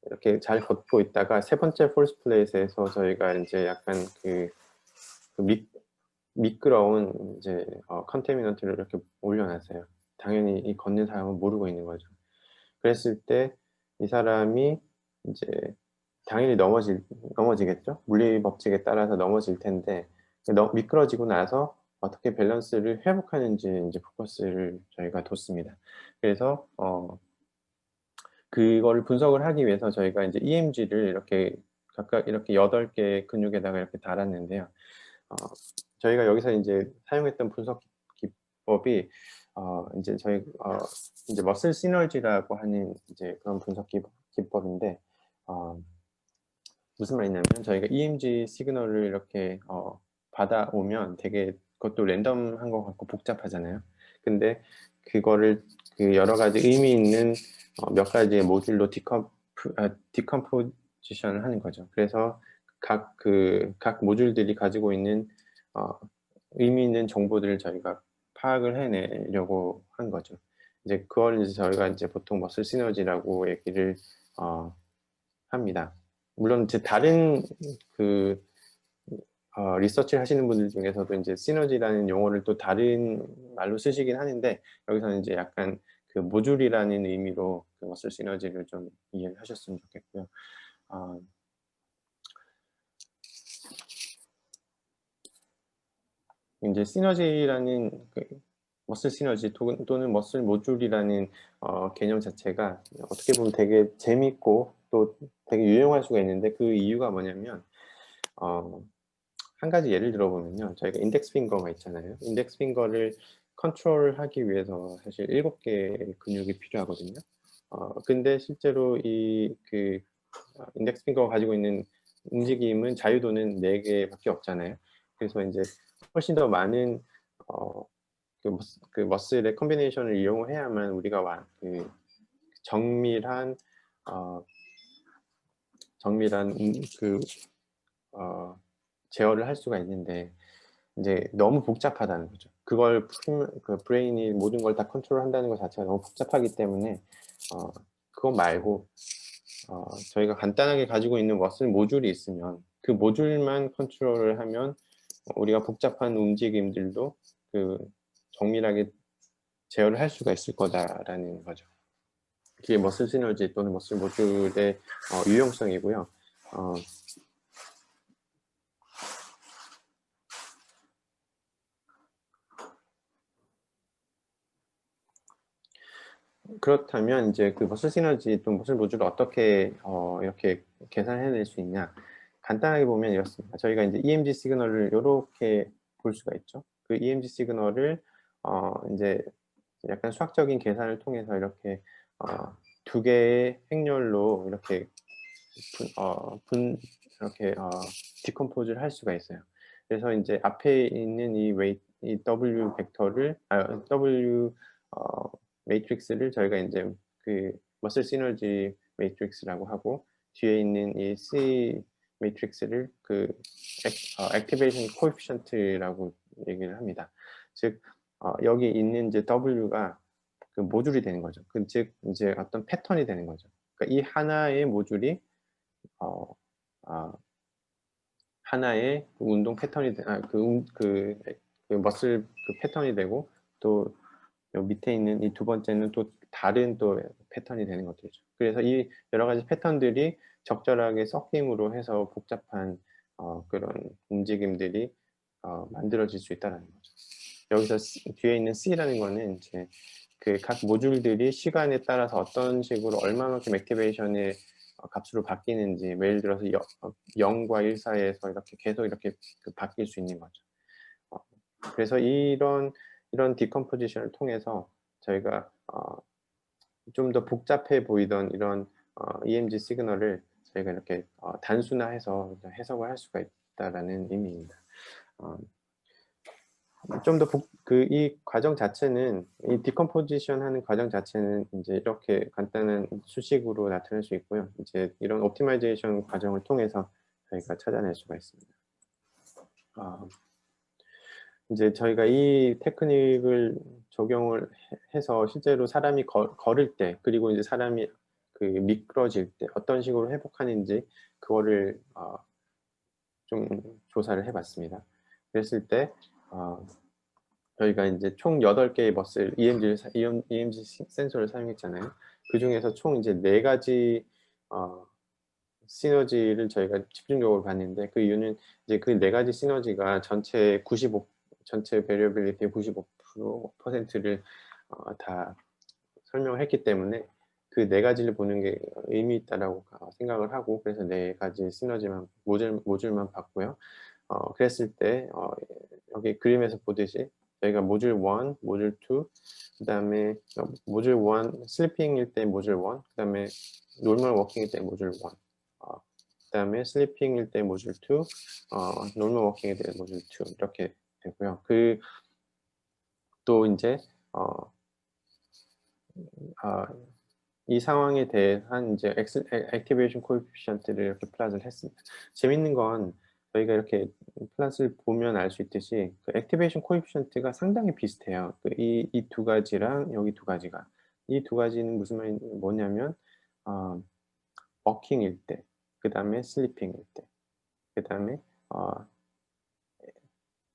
이렇게 잘 걷고 있다가 세 번째 폴스 플레이스에서 저희가 이제 약간 미끄러운 이제 컨테미넌트를 이렇게 올려놨어요. 당연히 이 걷는 사람은 모르고 있는 거죠. 그랬을 때 이 사람이 이제 당연히 넘어지겠죠. 물리 법칙에 따라서 넘어질 텐데 미끄러지고 나서 어떻게 밸런스를 회복하는지 이제 포커스를 저희가 뒀습니다. 그래서 그거를 분석을 하기 위해서 저희가 이제 EMG를 이렇게 각각 이렇게 8개 근육에다가 이렇게 달았는데요. 저희가 여기서 이제 사용했던 분석 기법이 이제 이제 머슬 시너지라고 하는 이제 그런 분석 기법인데 무슨 말이냐면 저희가 EMG 시그널을 이렇게 받아오면 되게 그것도 랜덤한 것 같고 복잡하잖아요. 근데 그거를 그 여러 가지 의미 있는 몇 가지의 모듈로 디컴포지션을 하는 거죠. 그래서 각 모듈들이 가지고 있는 의미 있는 정보들을 저희가 파악을 해내려고 한 거죠. 이제 그걸 이제 저희가 이제 보통 머슬 시너지라고 얘기를 합니다. 물론 이제 다른 리서치를 하시는 분들 중에서도 이제 시너지라는 용어를 또 다른 말로 쓰시긴 하는데 여기서는 이제 약간 그 모듈이라는 의미로 그 머슬 시너지를 좀 이해하셨으면 좋겠고요. 이제 시너지라는 머슬 시너지 또는 머슬 모듈이라는 개념 자체가 어떻게 보면 되게 재밌고 또 되게 유용할 수가 있는데 그 이유가 뭐냐면 한 가지 예를 들어보면요. 저희가 인덱스 핑거가 있잖아요. 인덱스 핑거를 컨트롤하기 위해서 사실 7개의 근육이 필요하거든요. 근데 실제로 인덱스 핑거가 가지고 있는 움직임은 자유도는 4개밖에 없잖아요. 그래서 이제 훨씬 더 많은 그 머슬의 컨비네이션을 이용해야만 우리가 정밀한 정밀한 제어를 할 수가 있는데 이제 너무 복잡하다는 거죠. 그걸 그 브레인이 모든 걸 다 컨트롤한다는 것 자체가 너무 복잡하기 때문에 그거 말고 저희가 간단하게 가지고 있는 머슬 모듈이 있으면 그 모듈만 컨트롤을 하면 우리가 복잡한 움직임들도 그 정밀하게 제어를 할 수가 있을 거다라는 거죠. 그게 머슬 시너지 또는 머슬 모듈의 유용성이고요. 그렇다면 이제 그 머슬 시너지 또 머슬 모듈을 어떻게 이렇게 계산해낼 수 있냐? 간단하게 보면 이렇습니다. 저희가 이제 EMG 시그널을 이렇게 볼 수가 있죠. 그 EMG 시그널을 이제 약간 수학적인 계산을 통해서 이렇게 두 개의 행렬로 이렇게 이렇게 디컴포즈를 할 수가 있어요. 그래서 이제 앞에 있는 이 W 벡터를 W 매트릭스를 저희가 이제 그 머슬 시너지 매트릭스라고 하고 뒤에 있는 이 C 매트릭스를 그 액티베이션 코에피션트라고 얘기를 합니다. 즉 여기 있는 이제 W가 그 모듈이 되는 거죠. 즉 이제 어떤 패턴이 되는 거죠. 그러니까 이 하나의 모듈이 하나의 그 운동 패턴이 그 머슬 그 패턴이 되고 또 밑에 있는 이 두 번째는 또 다른 또 패턴이 되는 것들이죠. 그래서 이 여러 가지 패턴들이 적절하게 섞임으로 해서 복잡한 그런 움직임들이 만들어질 수 있다는 거죠. 여기서 뒤에 있는 C라는 거는 이제 그 각 모듈들이 시간에 따라서 어떤 식으로 얼마만큼 액티베이션의 값으로 바뀌는지, 예를 들어서 0과 1 사이에서 이렇게 계속 이렇게 바뀔 수 있는 거죠. 그래서 이런 디컴포지션을 통해서 저희가 좀 더 복잡해 보이던 이런 EMG 시그널을 저희가 이렇게 단순화해서 해석을 할 수가 있다라는 의미입니다. 좀 더 이 과정 자체는 이 디컴포지션 하는 과정 자체는 이제 이렇게 간단한 수식으로 나타낼 수 있고요. 이제 이런 옵티마이제이션 과정을 통해서 저희가 찾아낼 수가 있습니다. 이제 저희가 이 테크닉을 적용을 해서 실제로 사람이 걸을 때 그리고 이제 사람이 그 미끄러질 때 어떤 식으로 회복하는지 그거를 좀 조사를 해봤습니다. 그랬을 때 저희가 이제 총 8개의 머슬 EMG 센서를 사용했잖아요. 그 중에서 총 이제 4가지 시너지를 저희가 집중적으로 봤는데 그 이유는 이제 그 4가지 시너지가 전체 베리어빌리티의 95%를 다 설명을 했기 때문에 그 4가지를 보는 게 의미 있다라고 생각을 하고 그래서 4가지 시너지만 모듈만 봤고요. 그랬을 때 여기 그림에서 보듯이 저희가 모듈 1, 모듈 2, 그 다음에 모듈 1 슬리핑일 때 모듈 1, 그 다음에 노멀 워킹일 때 모듈 1, 그 다음에 슬리핑일 때 모듈 2, 노멀 워킹일 때 모듈 2 이렇게 되고요. 또 이제 이 상황에 대한 이제 액티베이션 코에피션트를 이렇게 플랫을 했습니다. 재밌는 건 저희가 이렇게 플랫을 보면 알 수 있듯이 그 액티베이션 코에피션트가 상당히 비슷해요. 이 두 가지랑 여기 두 가지가 이 두 가지는 무슨 말이 뭐냐면 워킹일 때, 그 다음에 슬리핑일 때, 그 다음에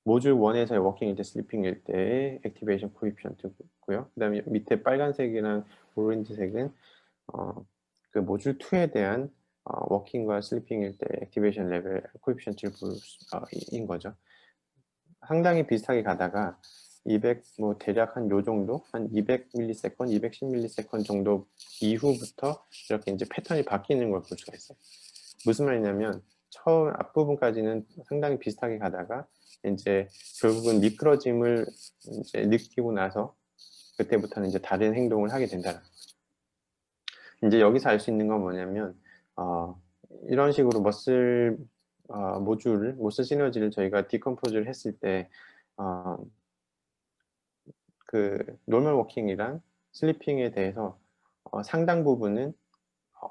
모듈 1에서의 워킹일 때, 슬리핑일 때의 액티베이션 코에피션트고요. 그 다음에 밑에 빨간색이랑 오렌지색은 그 모듈 2에 대한 워킹과 슬리핑일 때 액티베이션 레벨 코에피션트를 인 거죠. 상당히 비슷하게 가다가 200 뭐 대략 한 요 정도 한 200ms, 210ms 정도 이후부터 이렇게 이제 패턴이 바뀌는 걸 볼 수가 있어요. 무슨 말이냐면 처음 앞부분까지는 상당히 비슷하게 가다가 이제 결국은 미끄러짐을 이제 느끼고 나서 그때부터는 이제 다른 행동을 하게 된다는 거죠. 이제 여기서 알 수 있는 건 뭐냐면 이런 식으로 머슬 시너지를 저희가 디컴포즈를 했을 때 그 노멀 워킹이랑 슬리핑에 대해서 상당 부분은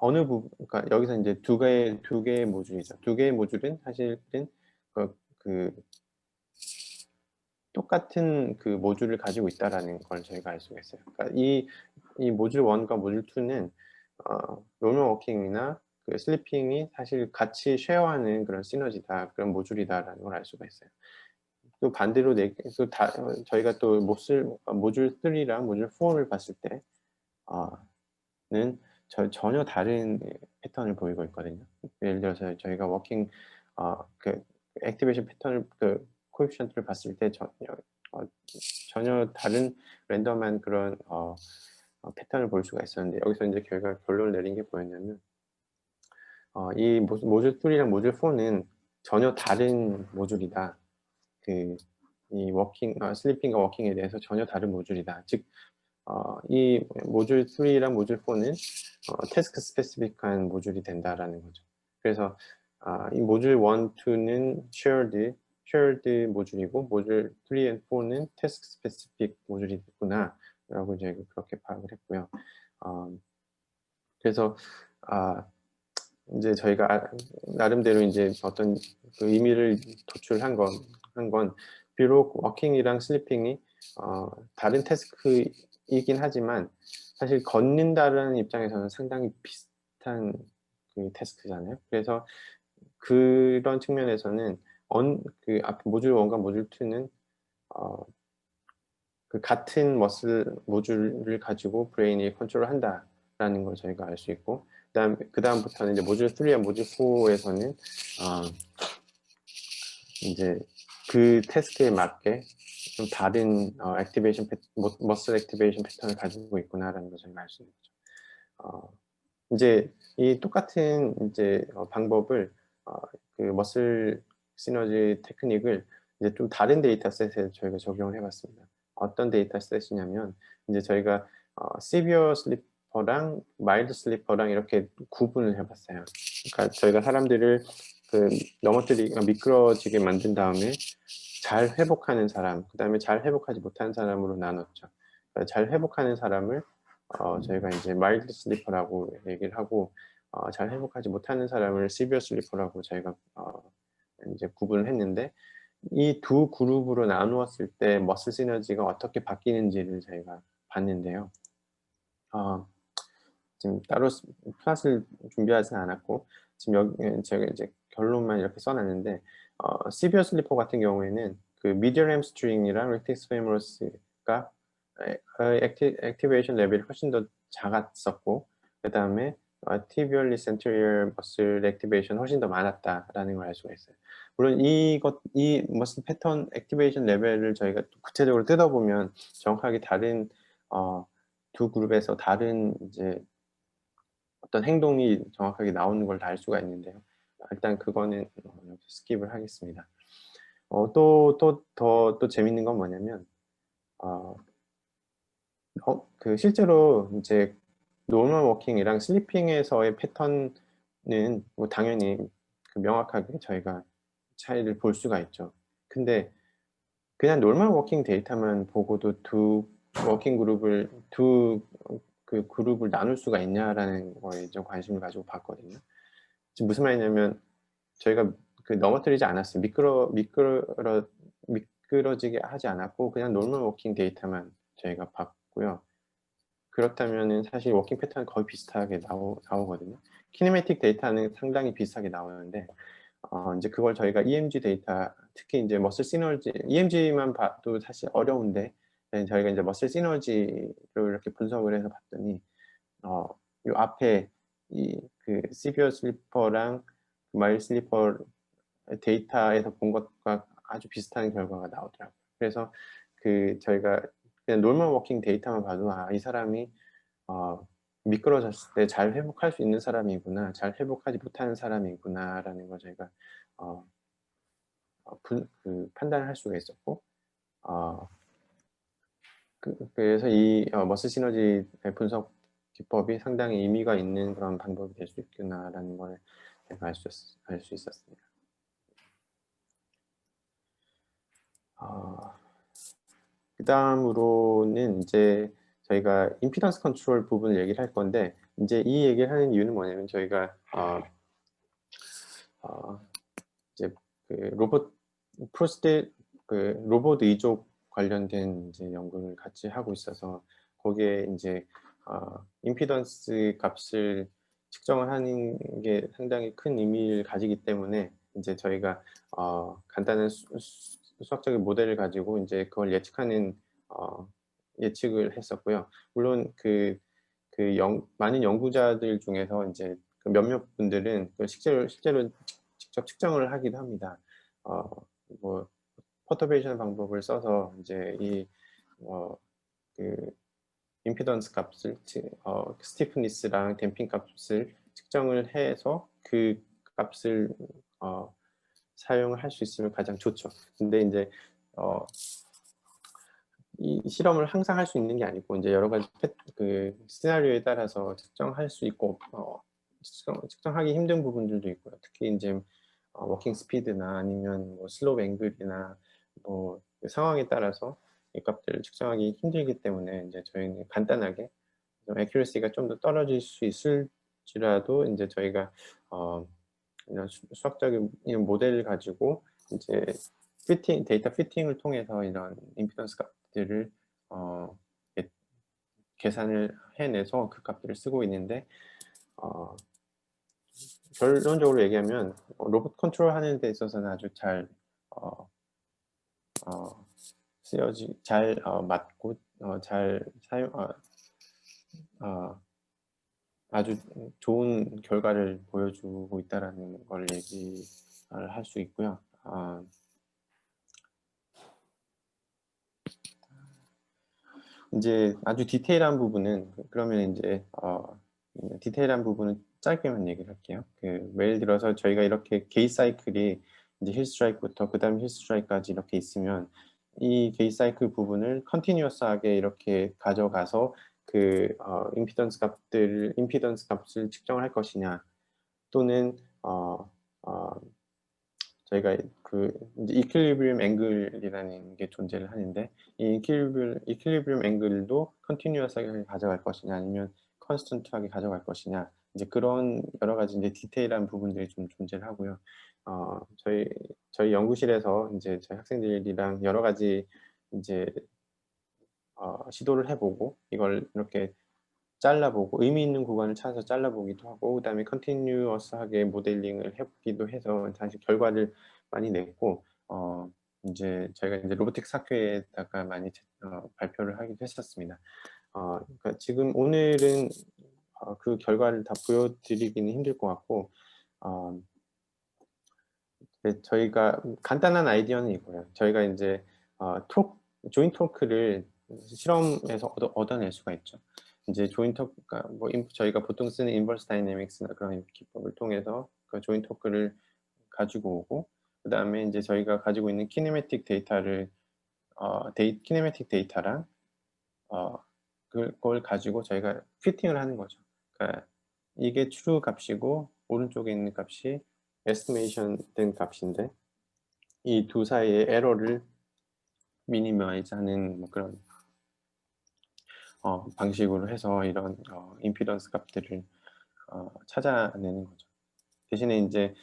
어느 부분, 그러니까 여기서 이제 두 개의 모듈이죠. 두 개의 모듈은 사실은 그 똑같은 그 모듈을 가지고 있다라는 걸 저희가 알 수가 있어요. 그러니까 이 모듈 1과 모듈 2는 노멀 워킹이나 그 슬리핑이 사실 같이 쉐어하는 그런 시너지다, 그런 모듈이다라는 걸 알 수가 있어요. 또 반대로 저희가 또 모듈 3랑 모듈 4를 봤을 때는 전혀 다른 패턴을 보이고 있거든요. 예를 들어서 저희가 워킹 그 액티베이션 패턴을 코에피션트를 봤을 때 전혀 다른 랜덤한 그런 패턴을 볼 수가 있었는데, 여기서 이제 결론을 내린 게 뭐였냐면 이 모듈 3랑 모듈 4는 전혀 다른 모듈이다. 이 슬리핑과 워킹에 대해서 전혀 다른 모듈이다. 즉, 이 모듈 3랑 모듈 4는 태스크 스페시픽한 모듈이 된다라는 거죠. 그래서 이 모듈 1, 2는 shared 모듈이고 모듈 3 and 4는 태스크 스페시픽 모듈이구나 라고 이제 그렇게 파악을 했고요. 그래서 이제 저희가 나름대로 이제 어떤 그 의미를 도출한 건 비록 워킹이랑 슬리핑이 다른 태스크이긴 하지만 사실 걷는다라는 입장에서는 상당히 비슷한 그 태스크잖아요. 그래서 그런 측면에서는 그 앞 모듈 1과 모듈 2는 그 같은 모듈을 가지고 브레인이 컨트롤한다라는 걸 저희가 알 수 있고, 그다음부터는 이제 모듈 3와 모듈 4에서는 이제 그 태스크에 맞게 좀 다른 머슬 액티베이션 패턴을 가지고 있구나라는 걸 저희가 알 수 있는 거죠. 이제 이 똑같은 이제 방법을 그 머슬 시너지 테크닉을 이제 좀 다른 데이터셋에 저희가 적용을 해봤습니다. 어떤 데이터셋이냐면 이제 저희가 시비어 슬리퍼랑 마일드 슬리퍼랑 이렇게 구분을 해봤어요. 그러니까 저희가 사람들을 미끄러지게 만든 다음에 잘 회복하는 사람, 그 다음에 잘 회복하지 못하는 사람으로 나눴죠. 그러니까 잘 회복하는 사람을 저희가 이제 마일드 슬리퍼라고 얘기를 하고, 잘 회복하지 못하는 사람을 시비어 슬리퍼라고 저희가 이제 구분을 했는데, 이 두 그룹으로 나누었을 때 머슬 시너지가 어떻게 바뀌는지를 저희가 봤는데요. 지금 따로 플랫을 준비하지 않았고 지금 여기 제가 이제 결론만 이렇게 써놨는데, 시비어 슬리퍼 같은 경우에는 그 미디얼 햄스트링이랑 렉티스 페모러스가 액티베이션 레벨이 훨씬 더 작았었고, 그 다음에 티비얼리스 엔테리어 머슬 액티베이션 훨씬 더 많았다라는 걸 알 수가 있어요. 물론 이 머슬 패턴 액티베이션 레벨을 저희가 구체적으로 뜯어보면 정확하게 다른 두 그룹에서 다른 이제 어떤 행동이 정확하게 나오는 걸 다 알 수가 있는데요. 일단 그거는 스킵을 하겠습니다. 또 재밌는 건 뭐냐면 실제로 이제 노멀 워킹이랑 슬리핑에서의 패턴은 뭐 당연히 명확하게 저희가 차이를 볼 수가 있죠. 근데 그냥 노멀 워킹 데이터만 보고도 두 그룹을 나눌 수가 있냐라는 거에 좀 관심을 가지고 봤거든요. 지금 무슨 말이냐면 저희가 넘어뜨리지 않았어요. 미끄러지게 하지 않았고 그냥 노멀 워킹 데이터만 저희가 봤고요. 그렇다면은 사실 워킹 패턴이 거의 비슷하게 나오거든요. 키네매틱 데이터는 상당히 비슷하게 나오는데 이제 그걸 저희가 EMG 데이터, 특히 이제 머슬 시너지, EMG만 봐도 사실 어려운데 저희가 이제 머슬 시너지를 이렇게 분석을 해서 봤더니 요 앞에 그 시비어 슬리퍼랑 마일 슬리퍼 데이터에서 본 것과 아주 비슷한 결과가 나오더라고요. 그래서 저희가 그냥 노멀 워킹 데이터만 봐도 이 사람이 미끄러졌을 때 잘 회복할 수 있는 사람이구나, 잘 회복하지 못하는 사람이구나라는 걸 저희가 판단을 할 수가 있었고, 그래서 이 머슬 시너지 분석 기법이 상당히 의미가 있는 그런 방법이 될 수 있구나라는 걸 제가 알 수 있었습니다. 그 다음으로는 이제 저희가 임피던스 컨트롤 부분을 얘기를 할 건데 이제 이 얘기를 하는 이유는 뭐냐면 저희가 이제 그 로봇 의족 관련된 이제 연구를 같이 하고 있어서 거기에 이제 임피던스 값을 측정을 하는 게 상당히 큰 의미를 가지기 때문에 이제 저희가 간단한 수학적인 모델을 가지고 이제 그걸 예측하는 예측을 했었고요. 물론 많은 연구자들 중에서 이제 그 몇몇 분들은 실제로 직접 측정을 하기도 합니다. 뭐 퍼터베이션 방법을 써서 이제 그 임피던스 값을 스티프니스랑 댐핑 값을 측정을 해서 그 값을 사용을 할 수 있으면 가장 좋죠. 근데 이제 이 실험을 항상 할 수 있는 게 아니고 이제 여러 가지 그 시나리오에 따라서 측정할 수 있고 측정하기 힘든 부분들도 있고요. 특히 이제 워킹 스피드나 아니면 뭐 슬롭 앵글이나 뭐 상황에 따라서 이 값들을 측정하기 힘들기 때문에 이제 저희는 간단하게 좀 액큐러시가 좀 더 떨어질 수 있을지라도 이제 저희가 이런 수학적인 이런 모델을 가지고 이제 데이터 피팅을 통해서 이런 임피던스 값들을 계산을 해내서 그 값들을 쓰고 있는데 결론적으로 얘기하면 로봇 컨트롤 하는 데 있어서는 아주 잘 잘 맞고 잘 사용 아주 좋은 결과를 보여주고 있다라는 걸 얘기를 할 수 있고요. 이제 아주 디테일한 부분은 그러면 이제 디테일한 부분은 짧게만 얘기를 할게요. 예를 들어서 저희가 이렇게 게이트 사이클이 이제 힐 스트라이크부터 그다음 힐 스트라이크까지 이렇게 있으면 이 게이트 사이클 부분을 컨티뉴어스하게 이렇게 가져가서 임피던스 값을 측정을 할 것이냐 또는 저희가 이제 이퀄리브리엄 앵글이라는 게 존재를 하는데 이 이퀄리브리엄 앵글도 컨티뉴어스하게 가져갈 것이냐 아니면 컨스턴트하게 가져갈 것이냐 이제 그런 여러 가지 이제 디테일한 부분들이 좀 존재를 하고요. 저희 연구실에서 이제 저희 학생들이랑 여러 가지 이제 시도를 해보고 이걸 이렇게 잘라보고 의미 있는 구간을 찾아서 잘라보기도 하고 그다음에 컨티뉴어스하게 모델링을 해보기도 해서 사실 결과를 많이 냈고 이제 저희가 이제 로보틱스 학회에다가 많이 발표를 하기도 했었습니다. 그러니까 지금 오늘은 그 결과를 다 보여드리기는 힘들 것 같고 저희가 간단한 아이디어는 이거예요. 저희가 이제 조인 토크를 실험에서 얻어낼 수가 있죠. 이제 조인 토크가 뭐 저희가 보통 쓰는 인버스 다이내믹스나 그런 기법을 통해서 그 조인 토크를 가지고 오고 그 다음에 이제 저희가 가지고 있는 키네매틱 데이터를 키네매틱 데이터랑 그걸 가지고 저희가 피팅을 하는 거죠. 그러니까 이게 true 값이고 오른쪽에 있는 값이 에스티메이션 된 값인데 이 두 사이의 에러를 미니마이즈 하는 뭐 그런 방식으로 해서 이런 임피던스 값들을 찾아내는 거죠. 대신에 이제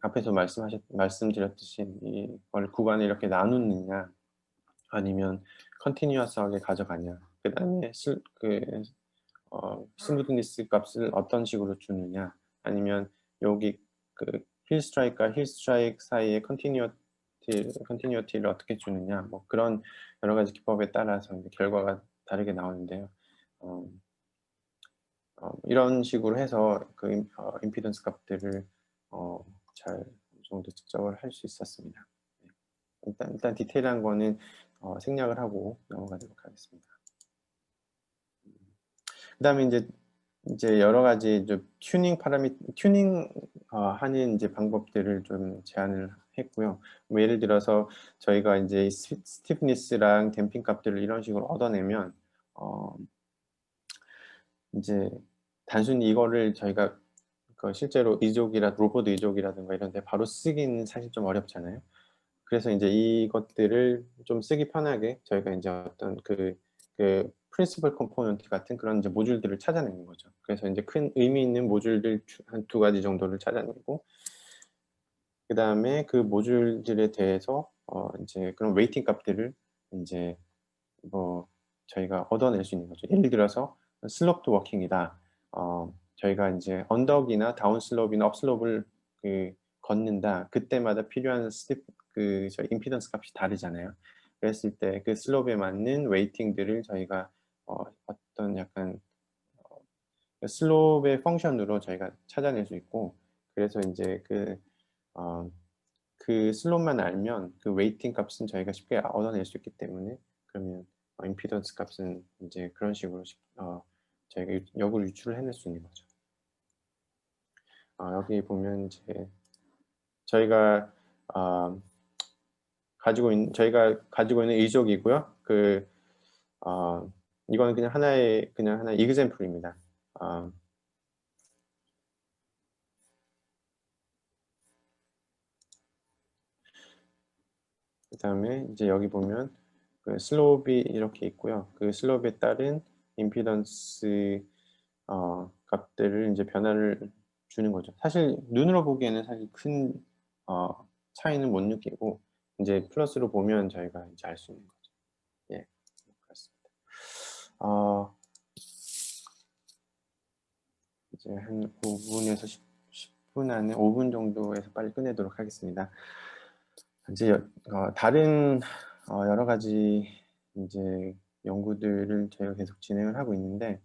앞에서 말씀드렸듯이 이걸 구간을 이렇게 나누느냐 아니면 컨티뉴어스하게 가져가냐 그 다음에 스무드니스 값을 어떤 식으로 주느냐 아니면 여기 힐 스트라이크와 힐 스트라이크 사이의 컨티뉴어티를 어떻게 주느냐 뭐 그런 여러 가지 기법에 따라서 이제 결과가 다르게 나오는데요. 이런 식으로 해서 임피던스 값들을 잘 어느 정도 측정을 할 수 있었습니다. 일단 디테일한 거는 생략을 하고 넘어가도록 하겠습니다. 그다음에 이제 여러 가지 튜닝 하는 이제 방법들을 좀 제안을 했고요. 뭐 예를 들어서 저희가 이제 스티프니스랑 댐핑 값들을 이런 식으로 얻어내면 이제 단순히 이거를 저희가 실제로 로봇 의족이라든가 이런 데 바로 쓰기는 사실 좀 어렵잖아요. 그래서 이제 이것들을 좀 쓰기 편하게 저희가 이제 어떤 프린시플 컴포넌트 같은 그런 이제 모듈들을 찾아내는 거죠. 그래서 이제 큰 의미 있는 모듈들 한 2가지 정도를 찾아내고, 그 다음에 그 모듈들에 대해서 이제 그런 웨이팅 값들을 이제 뭐 저희가 얻어낼 수 있는 거죠. 예를 들어서 슬롭드 워킹이다. 저희가 이제 언덕이나 다운 슬롭이나 업 슬롭을 걷는다. 그때마다 필요한 저희 임피던스 값이 다르잖아요. 그랬을 때 그 슬롭에 맞는 웨이팅들을 저희가 어떤 약간 슬롭의 펑션으로 저희가 찾아낼 수 있고, 그래서 이제 그 슬롯만 알면 그 웨이팅 값은 저희가 쉽게 얻어낼 수 있기 때문에, 그러면 임피던스 값은 이제 그런 식으로 저희가 역으로 유출을 해낼 수 있는 거죠. 여기 보면 이제 저희가 가지고 있는 의족이고요. 이거는 그냥 하나의 example입니다. 그 다음에 이제 여기 보면 그 슬롭이 이렇게 있고요. 그 슬롭에 따른 임피던스 값들을 이제 변화를 주는 거죠. 사실 눈으로 보기에는 사실 큰 차이는 못 느끼고, 이제 플러스로 보면 저희가 이제 알 수 있는 거죠. 예, 그렇습니다. 이제 한 5분에서 10분 안에 5분 정도에서 빨리 끝내도록 하겠습니다. 이제 다른 여러 가지 이제 연구들을 저희가 계속 진행을 하고 있는데,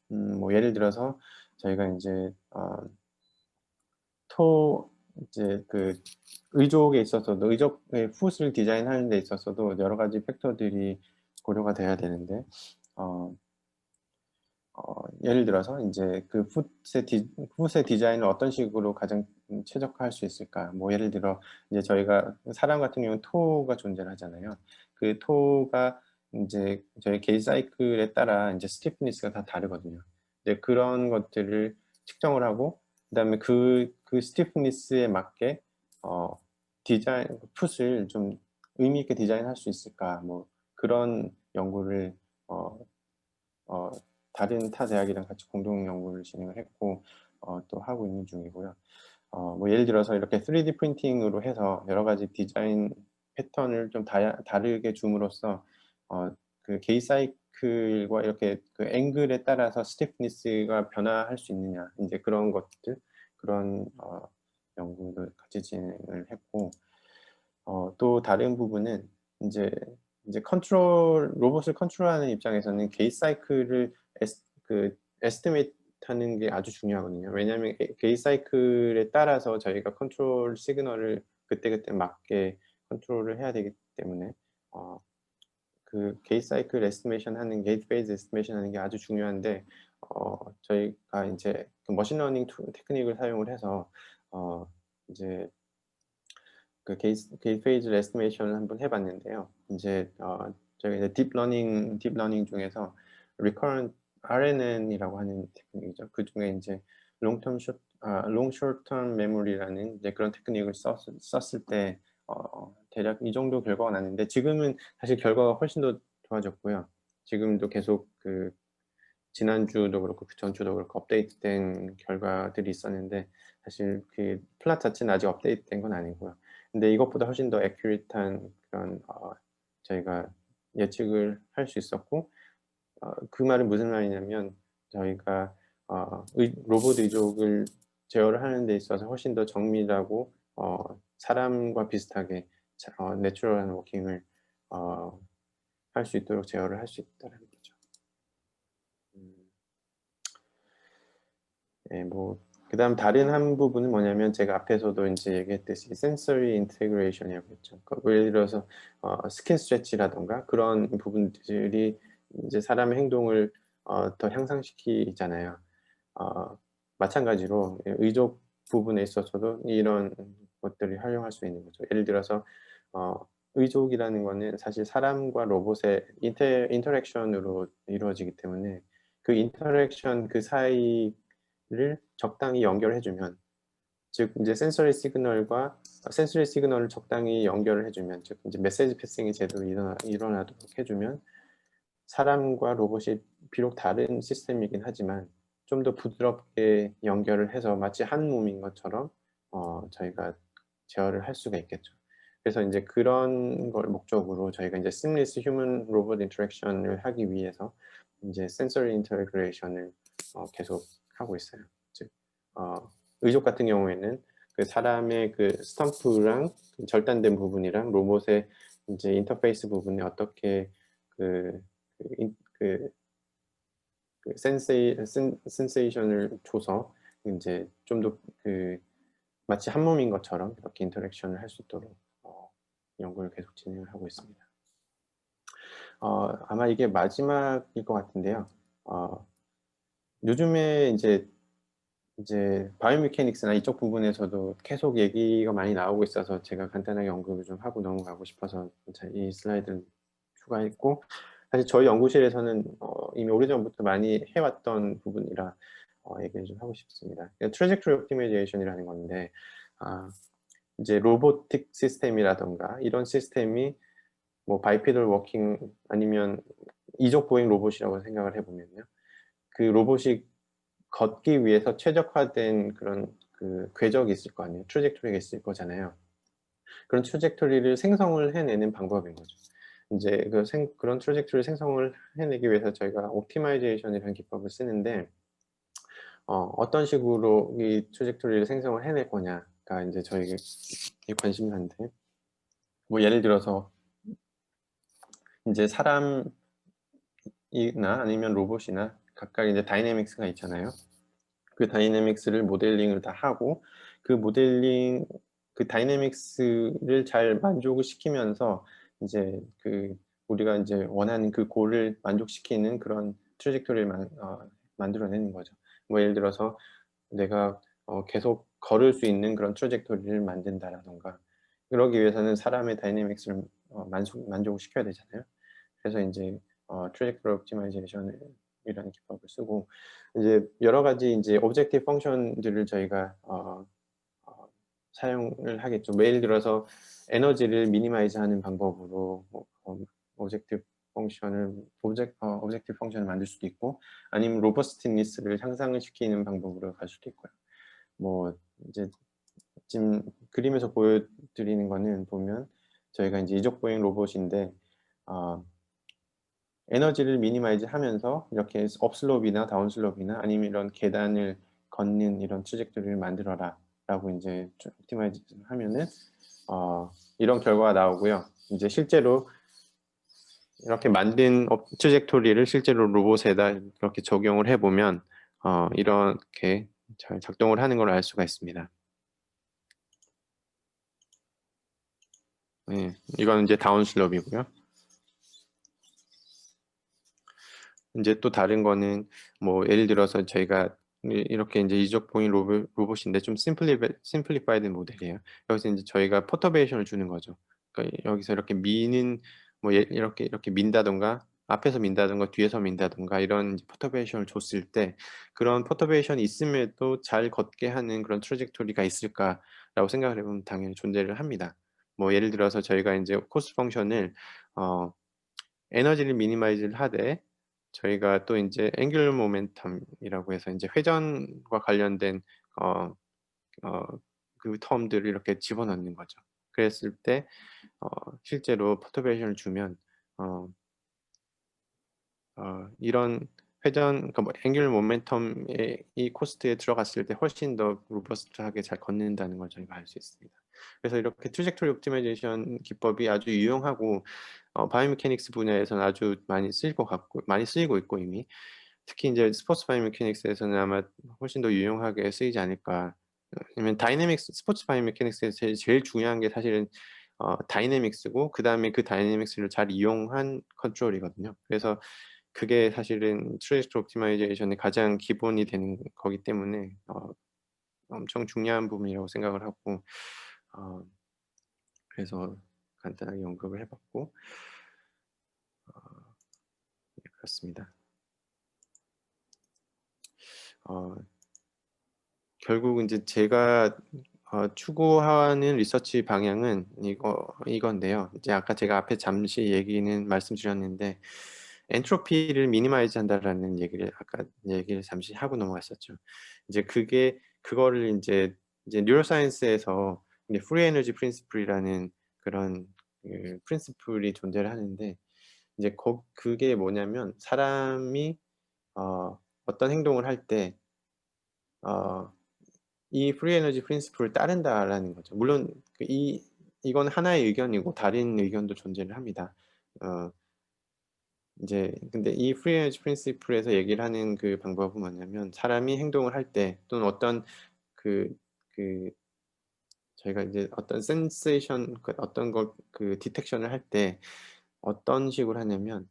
뭐 예를 들어서 저희가 이제 이제 그 의족에 있어서도, 의족의 풋을 디자인하는 데 있어서도 여러 가지 팩터들이 고려가 돼야 되는데, 예를 들어서 이제 그 풋의 디자인을 어떤 식으로 가장 최적화할 수 있을까? 뭐 예를 들어 이제 저희가 사람 같은 경우는 토가 존재를 하잖아요. 그 토가 이제 저희 게이지 사이클에 따라 이제 스티프니스가 다 다르거든요. 이제 그런 것들을 측정을 하고, 그다음에 그 스티프니스에 맞게 풋을 좀 의미 있게 디자인할 수 있을까? 뭐 그런 연구를 다른 타 대학이랑 같이 공동 연구를 진행을 했고, 또 하고 있는 중이고요. 뭐 예를 들어서 이렇게 3D 프린팅으로 해서 여러 가지 디자인 패턴을 좀 다르게 줌으로써 그 게이지 사이클과 이렇게 그 앵글에 따라서 스티프니스가 변화할 수 있느냐, 이제 그런 것들, 그런 연구를 같이 진행을 했고, 또 다른 부분은 이제 로봇을 컨트롤하는 입장에서는 게이지 사이클을 에스티메이트 하는 게 아주 중요하거든요. 왜냐하면 게이지 사이클에 따라서 저희가 컨트롤 시그널을 그때그때 맞게 컨트롤을 해야 되기 때문에 그 게이지 사이클 에스티메이션 하는, 게이지 페이즈 에스티메이션 하는 게 아주 중요한데, 저희가 이제 그 머신러닝 테크닉을 사용을 해서 이제 그 게이지 페이즈 에스티메이션을 한번 해봤는데요. 이제 저희 이제 딥러닝 중에서 recurrent RNN이라고 하는 테크닉이죠. 그 중에 이제 long short term memory라는 이제 그런 테크닉을 썼을 때 대략 이 정도 결과가 났는데, 지금은 사실 결과가 훨씬 더 좋아졌고요. 지금도 계속 그 지난주도 그렇고 그 전주도 그렇고 업데이트된 결과들이 있었는데, 사실 그 플랫 자체는 아직 업데이트된 건 아니고요. 근데 이것보다 훨씬 더 애큐리트한 그런 저희가 예측을 할 수 있었고, 그 말은 무슨 말이냐면 저희가 로봇 의족을 제어를 하는 데 있어서 훨씬 더 정밀하고 사람과 비슷하게 내추럴한 워킹을 할 수 있도록 제어를 할 수 있다는 거죠. 네, 뭐 그다음 다른 한 부분은 뭐냐면, 제가 앞에서도 이제 얘기했듯이 센서리 인테그레이션이라고 했죠. 예를 들어서 스킨 스트레치라던가 그런 부분들이 이제 사람의 행동을 더 향상시키잖아요. 마찬가지로 의족 부분에 있어서도 이런 것들을 활용할 수 있는 거죠. 예를 들어서 의족이라는 거는 사실 사람과 로봇의 인터랙션으로 이루어지기 때문에, 그 인터랙션 그 사이를 적당히 연결해주면, 즉 이제 센서리 시그널을 적당히 연결을 해주면, 즉 이제 메시지 패싱이 제대로 일어나도록 해주면 사람과 로봇이 비록 다른 시스템이긴 하지만 좀 더 부드럽게 연결을 해서 마치 한 몸인 것처럼 저희가 제어를 할 수가 있겠죠. 그래서 이제 그런 걸 목적으로 저희가 이제 seamless human robot interaction을 하기 위해서 이제 sensory integration을 계속 하고 있어요. 즉 의족 같은 경우에는 그 사람의 그 스탬프랑 절단된 부분이랑 로봇의 이제 인터페이스 부분에 어떻게 센세이션을 줘서 이제 좀 더 마치 한 몸인 것처럼 이렇게 인터랙션을 할 수 있도록 연구를 계속 진행을 하고 있습니다. 아마 이게 마지막일 것 같은데요. 요즘에 이제 바이오메카닉스나 이쪽 부분에서도 계속 얘기가 많이 나오고 있어서 제가 간단하게 언급을 좀 하고 넘어가고 싶어서 이 슬라이드를 추가했고, 사실 저희 연구실에서는 이미 오래전부터 많이 해왔던 부분이라 얘기를 좀 하고 싶습니다. 트래젝토리 옵티마이제이션이라는 건데 이제 로보틱 시스템이라던가 이런 시스템이 뭐 바이피들 워킹 아니면 이족 보행 로봇이라고 생각을 해보면요, 그 로봇이 걷기 위해서 최적화된 그런 그 궤적이 있을 거 아니에요. 트래젝토리가 있을 거잖아요. 그런 트래젝토리를 생성을 해내는 방법인 거죠. 이제 그런 트래젝토리 생성을 해내기 위해서 저희가 옵티마이제이션이라는 기법을 쓰는데 어떤 식으로 이 트래젝토리를 생성을 해낼 거냐가 이제 저에게 관심사인데, 뭐 예를 들어서 이제 사람이나 아니면 로봇이나 각각 이제 다이내믹스가 있잖아요. 그 다이내믹스를 모델링을 다 하고 그 다이내믹스를 잘 만족을 시키면서 이제 우리가 이제 원하는 그 골을 만족시키는 그런 트래젝토리를 만들어내는 거죠. 뭐 예를 들어서 내가 계속 걸을 수 있는 그런 트래젝토리를 만든다라던가, 그러기 위해서는 사람의 다이내믹스를 만족을 시켜야 되잖아요. 그래서 이제 트래젝토리 옵티마이제이션이라는 기법을 쓰고, 이제 여러 가지 이제 오브젝티브 펑션들을 저희가 사용을 하겠죠. 뭐 예를 들어서 에너지를 미니마이즈하는 방법으로 오브젝티브 펑션을 만들 수도 있고, 아니면 로버스티니스를 향상을 시키는 방법으로 갈 수도 있고요. 뭐 이제 지금 그림에서 보여드리는 거는 보면 저희가 이제 이족 보행 로봇인데 에너지를 미니마이즈 하면서 이렇게 업슬롭이나 다운슬롭이나 아니면 이런 계단을 걷는 이런 트래젝토리를 만들어라 라고 이제 옵티마이즈 하면은 이런 결과가 나오고요. 이제 실제로 이렇게 만든 트래젝토리를 실제로 로봇에다 이렇게 적용을 해보면 이렇게 잘 작동을 하는 걸 알 수가 있습니다. 네, 이건 이제 다운슬롭이고요. 이제 또 다른 거는 뭐 예를 들어서 저희가 이렇게 이제 이족 보행 로봇인데 좀 심플리파이드 모델이에요. 여기서 이제 저희가 퍼터베이션을 주는 거죠. 그러니까 여기서 이렇게 미는 뭐 이렇게 민다던가 앞에서 민다던가 뒤에서 민다던가 이런 퍼터베이션을 줬을 때 그런 퍼터베이션이 있음에도 잘 걷게 하는 그런 트래젝토리가 있을까라고 생각을 해보면 당연히 존재를 합니다. 뭐 예를 들어서 저희가 이제 코스트 펑션을 에너지를 미니마이즈를 하되 저희가 또 이제 앵귤러 모멘텀이라고 해서 이제 회전과 관련된 그 텀들을 이렇게 집어넣는 거죠. 그랬을 때 실제로 퍼터베이션을 주면 이런 회전, 그러니까 뭐 앵귤러 모멘텀의 이 코스트에 들어갔을 때 훨씬 더 로버스트하게 잘 걷는다는 걸 저희가 알 수 있습니다. 그래서 이렇게 트래젝토리 옵티마이제이션 기법이 아주 유용하고 바이오메카닉스 분야에서는 아주 많이 쓰이고 있고 이미 특히 이제 스포츠 바이오메카닉스에서는 아마 훨씬 더 유용하게 쓰이지 않을까. 왜냐면 스포츠 바이오메카닉스에서 제일 중요한 게 사실은 다이내믹스고 그 다음에 그 다이내믹스를 잘 이용한 컨트롤이거든요. 그래서 그게 사실은 트래젝토리 옵티마이제이션의 가장 기본이 되는 거기 때문에 엄청 중요한 부분이라고 생각을 하고 그래서 간단하게 언급을 해봤고 네, 그렇습니다. 결국 이제 제가 추구하는 리서치 방향은 이건데요. 이제 아까 제가 앞에 잠시 얘기는 말씀드렸는데 엔트로피를 미니마이즈 한다라는 얘기를 아까 얘기를 잠시 하고 넘어갔었죠. 이제 그거를 이제 뉴로사이언스에서 프리 에너지 프린시플이라는 그런 그 프린시플이 존재를 하는데 이제 그게 뭐냐면 사람이 어떤 행동을 할 때 이 프리 에너지 프린시플을 따른다라는 거죠. 물론 이건 하나의 의견이고 다른 의견도 존재를 합니다. 이제 근데 이 프리 에너지 프린시플에서 얘기를 하는 그 방법은 뭐냐면 사람이 행동을 할 때 또는 어떤 그 저희가 이제 어떤 센세이션 어떤 걸 그 디텍션을 할 때 어떤 식으로 하냐면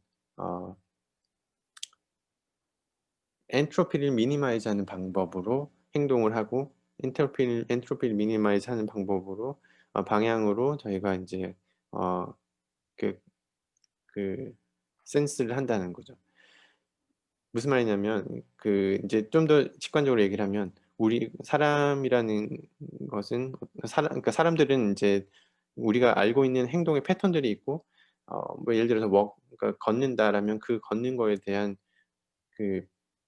엔트로피를 미니마이즈 하는 방법으로 행동을 하고 엔트로피를 미니마이즈 하는 방법으로 방향으로 저희가 이제 그 센스를 한다는 거죠. 무슨 말이냐면 이제 좀 더 직관적으로 얘기를 하면 우리 사람이라는 것은 그러니까 사람들은 이제 우리가 알고 있는 행동의 패턴들이 있고 뭐 예를 들어서 그러니까 걷는다라면 그 걷는 거에 대한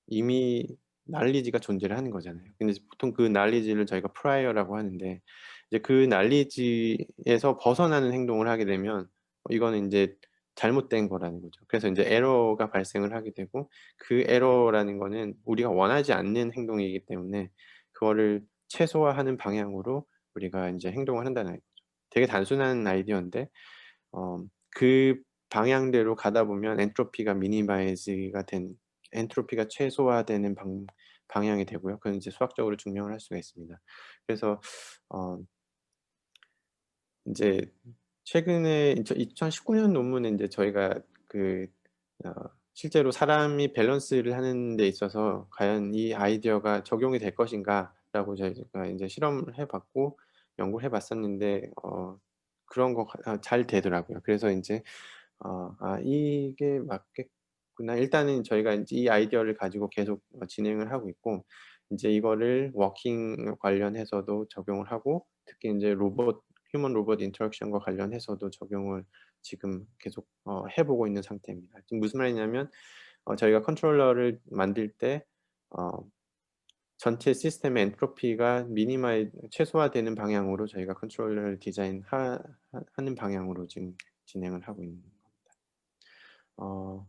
이미 날리지가 존재를 하는 거잖아요. 근데 보통 그 날리지를 저희가 프라이어라고 하는데 이제 그 날리지에서 벗어나는 행동을 하게 되면 이거는 이제 잘못된 거라는 거죠. 그래서 이제 에러가 발생을 하게 되고 그 에러라는 거는 우리가 원하지 않는 행동이기 때문에 그거를 최소화하는 방향으로 우리가 이제 행동을 한다는 거죠. 되게 단순한 아이디어인데 그 방향대로 가다 보면 엔트로피가 최소화되는 방향이 되고요. 그건 이제 수학적으로 증명을 할 수가 있습니다. 그래서 이제 최근에 2019년 논문에 이제 저희가 실제로 사람이 밸런스를 하는 데 있어서 과연 이 아이디어가 적용이 될 것인가라고 저희가 이제 실험을 해봤고 연구를 해봤었는데 그런 거 잘 되더라고요. 그래서 이제 이게 맞겠구나. 일단은 저희가 이제 이 아이디어를 가지고 계속 진행을 하고 있고 이제 이거를 워킹 관련해서도 적용을 하고 특히 이제 휴먼 로봇 인터랙션과 관련해서도 적용을 지금 계속 해보고 있는 상태입니다. 지금 무슨 말이냐면 저희가 컨트롤러를 만들 때 전체 시스템의 엔트로피가 최소화되는 방향으로 저희가 컨트롤러를 디자인하는 방향으로 지금 진행을 하고 있는 겁니다.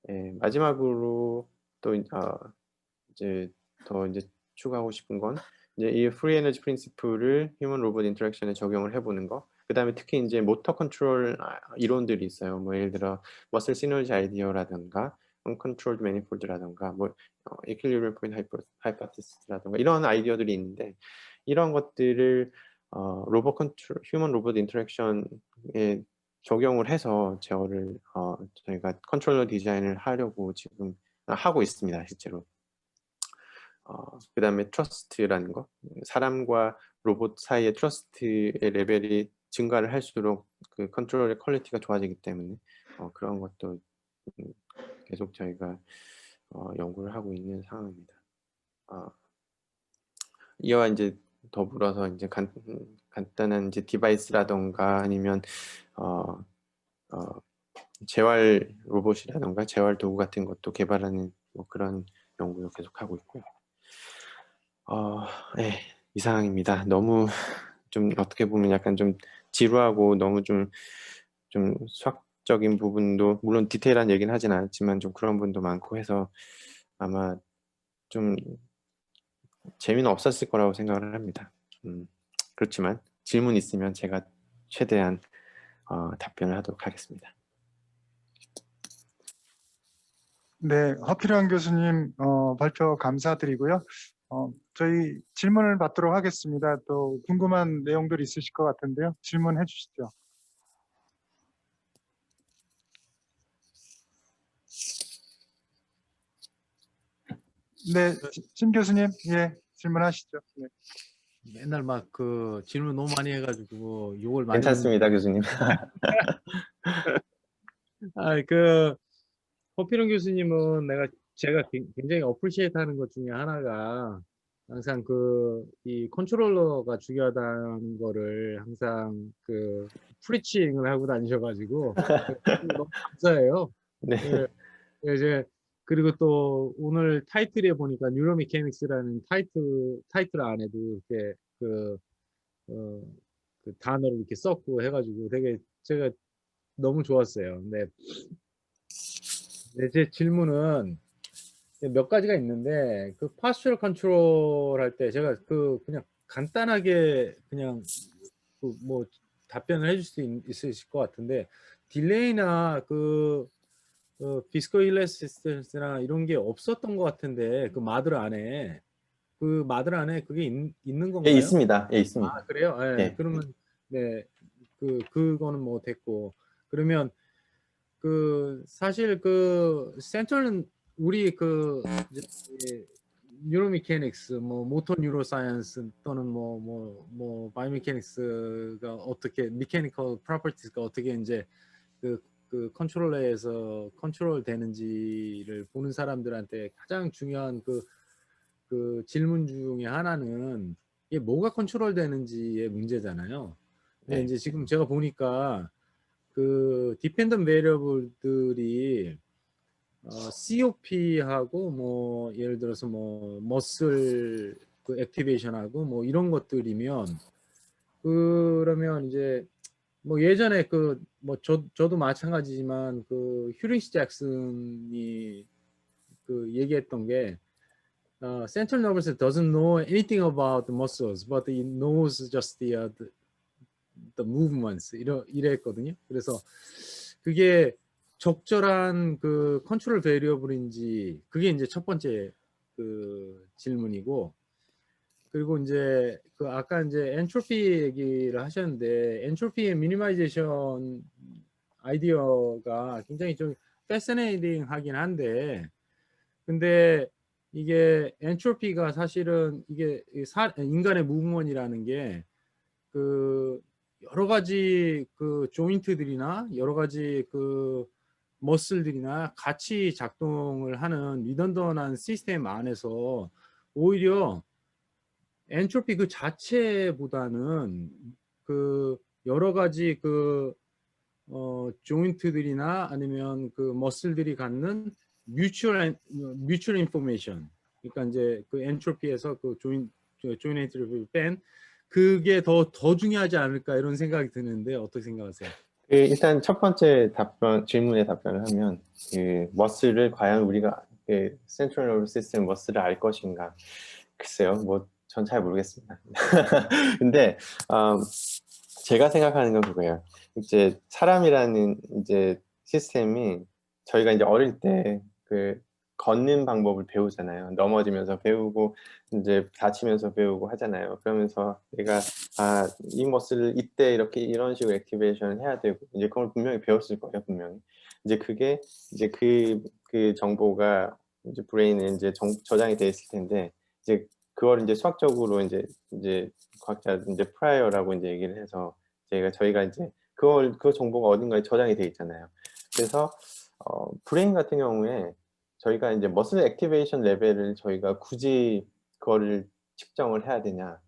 예, 마지막으로 또 이제 추가하고 싶은 건 이제 이 프리 에너지 프린시플을 휴먼 로봇 인터랙션에 적용을 해보는 거. 그다음에 특히 이제 모터 컨트롤 이론들이 있어요. 뭐 예를 들어 머슬 시너지 아이디어라든가 uncontrolled manifold라든가 뭐 equilibrium point hypothesis라든가 이런 아이디어들이 있는데 이런 것들을 휴먼 로봇 인터랙션에 적용을 해서 저희가 컨트롤러 디자인을 하려고 지금 하고 있습니다, 실제로. 그다음에 트러스트라는 거, 사람과 로봇 사이의 트러스트의 레벨이 증가를 할수록 그 컨트롤의 퀄리티가 좋아지기 때문에 그런 것도 계속 저희가 연구를 하고 있는 상황입니다. 이와 이제 더불어서 이제 간단한 이제 디바이스라던가 아니면 재활 로봇이라던가 재활 도구 같은 것도 개발하는 뭐 그런 연구를 계속하고 있고요. 네, 이상입니다. 너무 좀 어떻게 보면 약간 좀 지루하고 너무 좀 수학적인 부분도 물론 디테일한 얘기는 하진 않았지만 좀 그런 부분도 많고 해서 아마 좀 재미는 없었을 거라고 생각을 합니다. 그렇지만 질문 있으면 제가 최대한 답변을 하도록 하겠습니다. 네, 허필환 교수님 발표 감사드리고요. 저희 질문을 받도록 하겠습니다. 또 궁금한 내용들이 있으실 것 같은데요. 질문해 주시죠. 네, 심 교수님, 예, 질문하시죠. 네. 맨날 막 그 질문 너무 많이 해가지고 욕을 많이 괜찮습니다, 교수님. 허필원 교수님은 제가 굉장히 어프리시에이트 하는 것 중에 하나가 항상 이 컨트롤러가 중요하다는 거를 항상 프리칭을 하고 다니셔가지고 너무 감사해요. 네. 이제 그리고 또 오늘 타이틀에 보니까 뉴로메카닉스라는 타이틀 안에도 이렇게 어, 그 단어를 이렇게 썼고 해가지고 되게 제가 너무 좋았어요. 근데 제 질문은 몇 가지가 있는데 그 파스처럴 컨트롤 할 때 제가 그냥 간단하게 그냥 뭐 답변을 해줄 수 있으실 것 같은데 딜레이나 피스코 일레스티시티나 이런 게 없었던 것 같은데 그 마들 안에 그게 있는 예, 건가요? 있습니다. 예, 아, 있습니다. 그래요? 예. 예. 그러면 네. 그거는 뭐 됐고. 그러면 사실 센터는 우리 이제 뉴로메카닉스 뭐 모터 뉴로사이언스 또는 뭐 바이오메카닉스가 어떻게 메카니컬 프로퍼티스가 어떻게 이제 그 컨트롤러에서 컨트롤 되는지를 보는 사람들한테 가장 중요한 그 질문 중에 하나는 이게 뭐가 컨트롤 되는지의 문제잖아요. 근데 네. 이제 지금 제가 보니까 그 디펜던트 베리어블들이 COP하고 뭐 예를 들어서 뭐 머슬 그 액티베이션하고 뭐 이런 것들이면 그러면 이제 뭐 예전에 뭐 저도 마찬가지지만 휴링스 잭슨이 얘기했던 게 central nervous system doesn't know anything about the muscles, but it knows just the movements 이랬거든요. 그래서 그게 적절한 컨트롤 베리어블인지 그게 이제 첫 번째 질문이고 그리고 이제 아까 이제 엔트로피 얘기를 하셨는데 엔트로피의 미니마이제이션 아이디어가 굉장히 좀 패스네이팅 하긴 한데 근데 이게 엔트로피가 사실은 이게 인간의 무브먼이라는 게 여러 가지 조인트들이나 여러 가지 머슬들이나 같이 작동을 하는 리던던한 시스템 안에서 오히려 엔트로피 그 자체보다는 여러 가지 조인트들이나 아니면 머슬들이 갖는 뮤추얼 인포메이션 그러니까 이제 엔트로피에서 조인 엔트로피 뺀 그게 더 중요하지 않을까 이런 생각이 드는데 어떻게 생각하세요? 일단 첫 번째 질문에 답변을 하면 머슬을 과연 우리가 센트럴 너버스 시스템 머슬을 알 것인가? 글쎄요, 뭐 전 잘 모르겠습니다. 근데 제가 생각하는 건 그거예요. 이제 사람이라는 이제 시스템이 저희가 이제 어릴 때 걷는 방법을 배우잖아요. 넘어지면서 배우고 이제 다치면서 배우고 하잖아요. 그러면서 내가 이 머슬을 이때 이런 식으로 액티베이션을 해야 되고 이제 그걸 분명히 배웠을 거예요, 분명히. 이제 그게 이제 그 정보가 이제 브레인에 이제 저장이 돼 있을 텐데 이제 그걸 이제 수학적으로 이제 과학자 이제 프라이어라고 이제 얘기를 해서 저희가 이제 그 정보가 어딘가에 저장이 돼 있잖아요. 그래서 브레인 같은 경우에 저희가 이제 머슬 액티베이션 레벨을 저희가 굳이 그거를 측정을 해야 되냐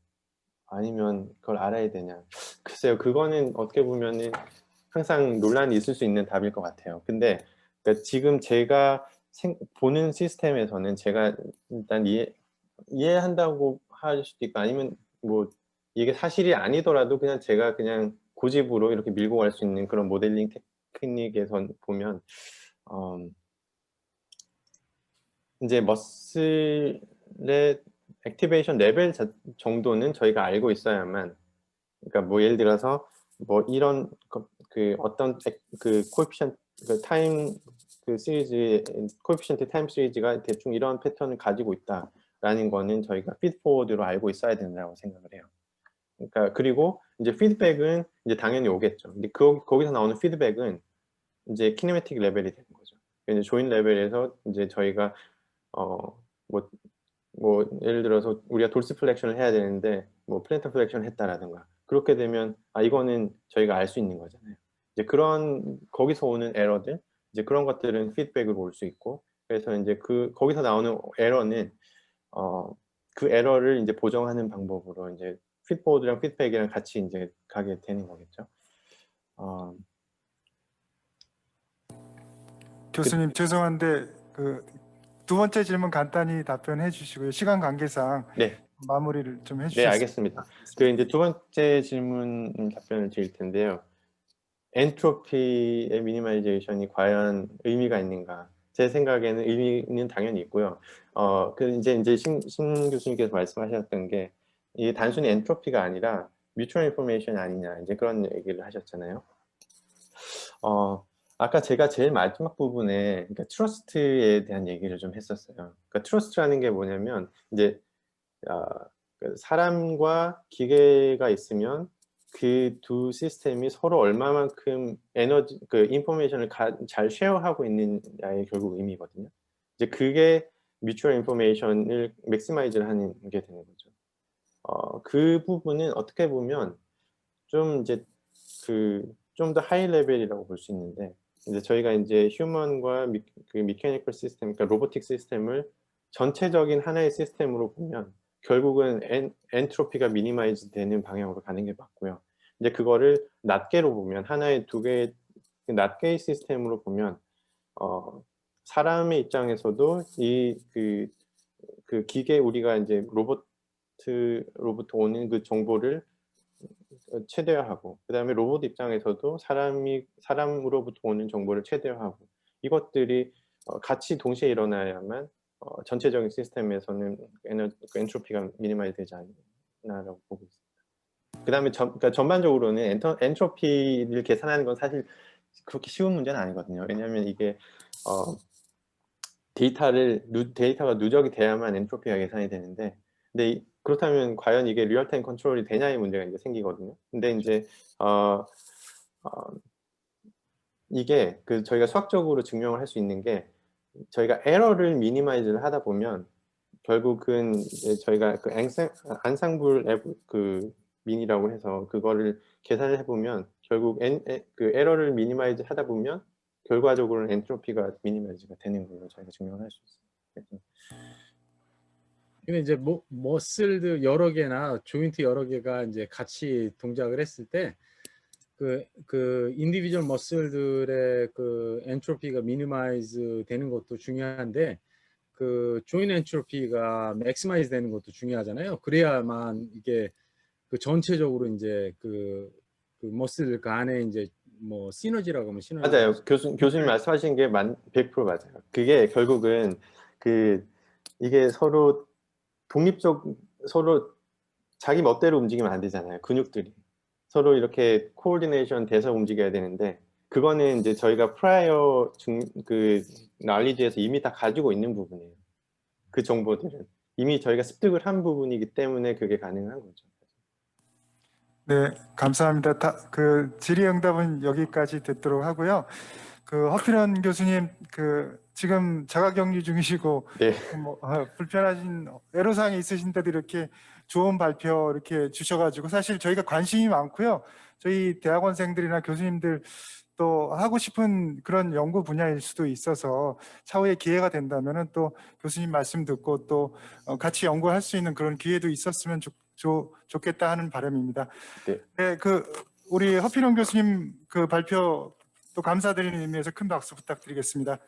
아니면 그걸 알아야 되냐 글쎄요 그거는 어떻게 보면은 항상 논란이 있을 수 있는 답일 것 같아요. 근데 그러니까 지금 제가 보는 시스템에서는 제가 일단 이해한다고 할 수도 있고 아니면 뭐 이게 사실이 아니더라도 그냥 제가 그냥 고집으로 이렇게 밀고 갈 수 있는 그런 모델링 테크닉에서 보면 이제 머슬의 액티베이션 레벨 정도는 저희가 알고 있어야만 그러니까 뭐 예를 들어서 뭐 이런 어떤 코에피션트 타임 시리즈 코에피션트 타임 시리즈가 대충 이런 패턴을 가지고 있다라는 거는 저희가 피드포워드로 알고 있어야 된다고 생각을 해요. 그러니까 그리고 이제 피드백은 이제 당연히 오겠죠. 근데 거기서 나오는 피드백은 이제 키네매틱 레벨이 되는 거죠. 이제 조인 레벨에서 이제 저희가 뭐 예를 들어서 우리가 돌스 플렉션을 해야 되는데 뭐 플랜터 플렉션을 했다라든가 그렇게 되면 이거는 저희가 알 수 있는 거잖아요. 이제 거기서 오는 에러들 이제 그런 것들은 피드백으로 올 수 있고 그래서 이제 거기서 나오는 에러는 그 에러를 이제 보정하는 방법으로 이제 피드포워드랑 피드백이랑 같이 이제 가게 되는 거겠죠. 교수님 죄송한데 그 두 번째 질문 간단히 답변해 주시고요. 시간 관계상 네, 마무리를 좀 네, 해주셨으면 알겠습니다. 그 이제 두 번째 질문 답변을 드릴 텐데요. 엔트로피의 미니마이제이션이 과연 의미가 있는가? 제 생각에는 의미는 당연히 있고요. 그 이제 신 교수님께서 말씀하셨던 게 이게 단순히 엔트로피가 아니라 뮤추얼 인포메이션 아니냐 이제 그런 얘기를 하셨잖아요. 아까 제가 제일 마지막 부분에 그러니까 트러스트에 대한 얘기를 좀 했었어요. 그러니까 트러스트라는 게 뭐냐면 이제 그 사람과 기계가 있으면 그 두 시스템이 서로 얼마만큼 에너지 그 인포메이션을 잘 쉐어하고 있느냐의 결국 의미거든요. 이제 그게 뮤추얼 인포메이션을 맥시마이즈를 하는 게 되는 거죠. 그 부분은 어떻게 보면 좀 이제 좀 더 하이 레벨이라고 볼 수 있는데 이제 저희가 이제 휴먼과 그 미케니컬 시스템, 그러니까 로보틱 시스템을 전체적인 하나의 시스템으로 보면 결국은 엔트로피가 미니마이즈 되는 방향으로 가는 게 맞고요. 이제 그거를 낱개로 보면 하나의 두 개의 낱개의 시스템으로 보면 사람의 입장에서도 그 기계 우리가 이제 로봇 오는 그 정보를 최대화하고 그다음에 로봇 입장에서도 사람으로부터 오는 정보를 최대화하고 이것들이 같이 동시에 일어나야만 전체적인 시스템에서는 엔트로피가 미니마이즈 되지 않나라고 보고 있습니다. 그다음에 그러니까 전반적으로는 엔트로피를 계산하는 건 사실 그렇게 쉬운 문제는 아니거든요. 왜냐하면 이게 데이터가 누적이 돼야만 엔트로피가 계산이 되는데, 근데 그렇다면 과연 이게 리얼타임 컨트롤이 되냐의 문제가 이제 생기거든요. 근데 이제 이게 저희가 수학적으로 증명을 할 수 있는 게 저희가 에러를 미니마이즈를 하다 보면 결국은 이제 저희가 그 안상불 민이라고 해서 그거를 계산을 해보면 결국 그 에러를 미니마이즈 하다 보면 결과적으로는 엔트로피가 미니마이즈가 되는 걸로 저희가 증명을 할 수 있어요. 이게 이제 머슬들 여러 개나 조인트 여러 개가 이제 같이 동작을 했을 때 그 인디비주얼 머슬들의 그 엔트로피가 미니마이즈 되는 것도 중요한데 그 조인 엔트로피가 맥시마이즈 되는 것도 중요하잖아요. 그래야만 이게 그 전체적으로 이제 그 머슬 그 안에 이제 뭐 시너지라고 하면 시너지. 맞아요. 교수님 말씀하신 게 100% 맞아요. 그게 결국은 이게 서로 서로 자기 멋대로 움직이면 안 되잖아요. 근육들이 서로 이렇게 코오디네이션 돼서 움직여야 되는데 그거는 이제 저희가 프라이어 그 날리지에서 이미 다 가지고 있는 부분이에요. 그 정보들은 이미 저희가 습득을 한 부분이기 때문에 그게 가능한 거죠. 네, 감사합니다. 그 질의응답은 여기까지 듣도록 하고요. 그 허필원 교수님 지금 자가격리 중이시고 네. 뭐 불편하신 애로사항이 있으신데도 이렇게 좋은 발표 이렇게 주셔가지고 사실 저희가 관심이 많고요. 저희 대학원생들이나 교수님들 또 하고 싶은 그런 연구 분야일 수도 있어서 차후에 기회가 된다면은 또 교수님 말씀 듣고 또 같이 연구할 수 있는 그런 기회도 있었으면 좋겠다 하는 바람입니다. 네. 네, 우리 허필원 교수님 그 발표 또 감사드리는 의미에서 큰 박수 부탁드리겠습니다.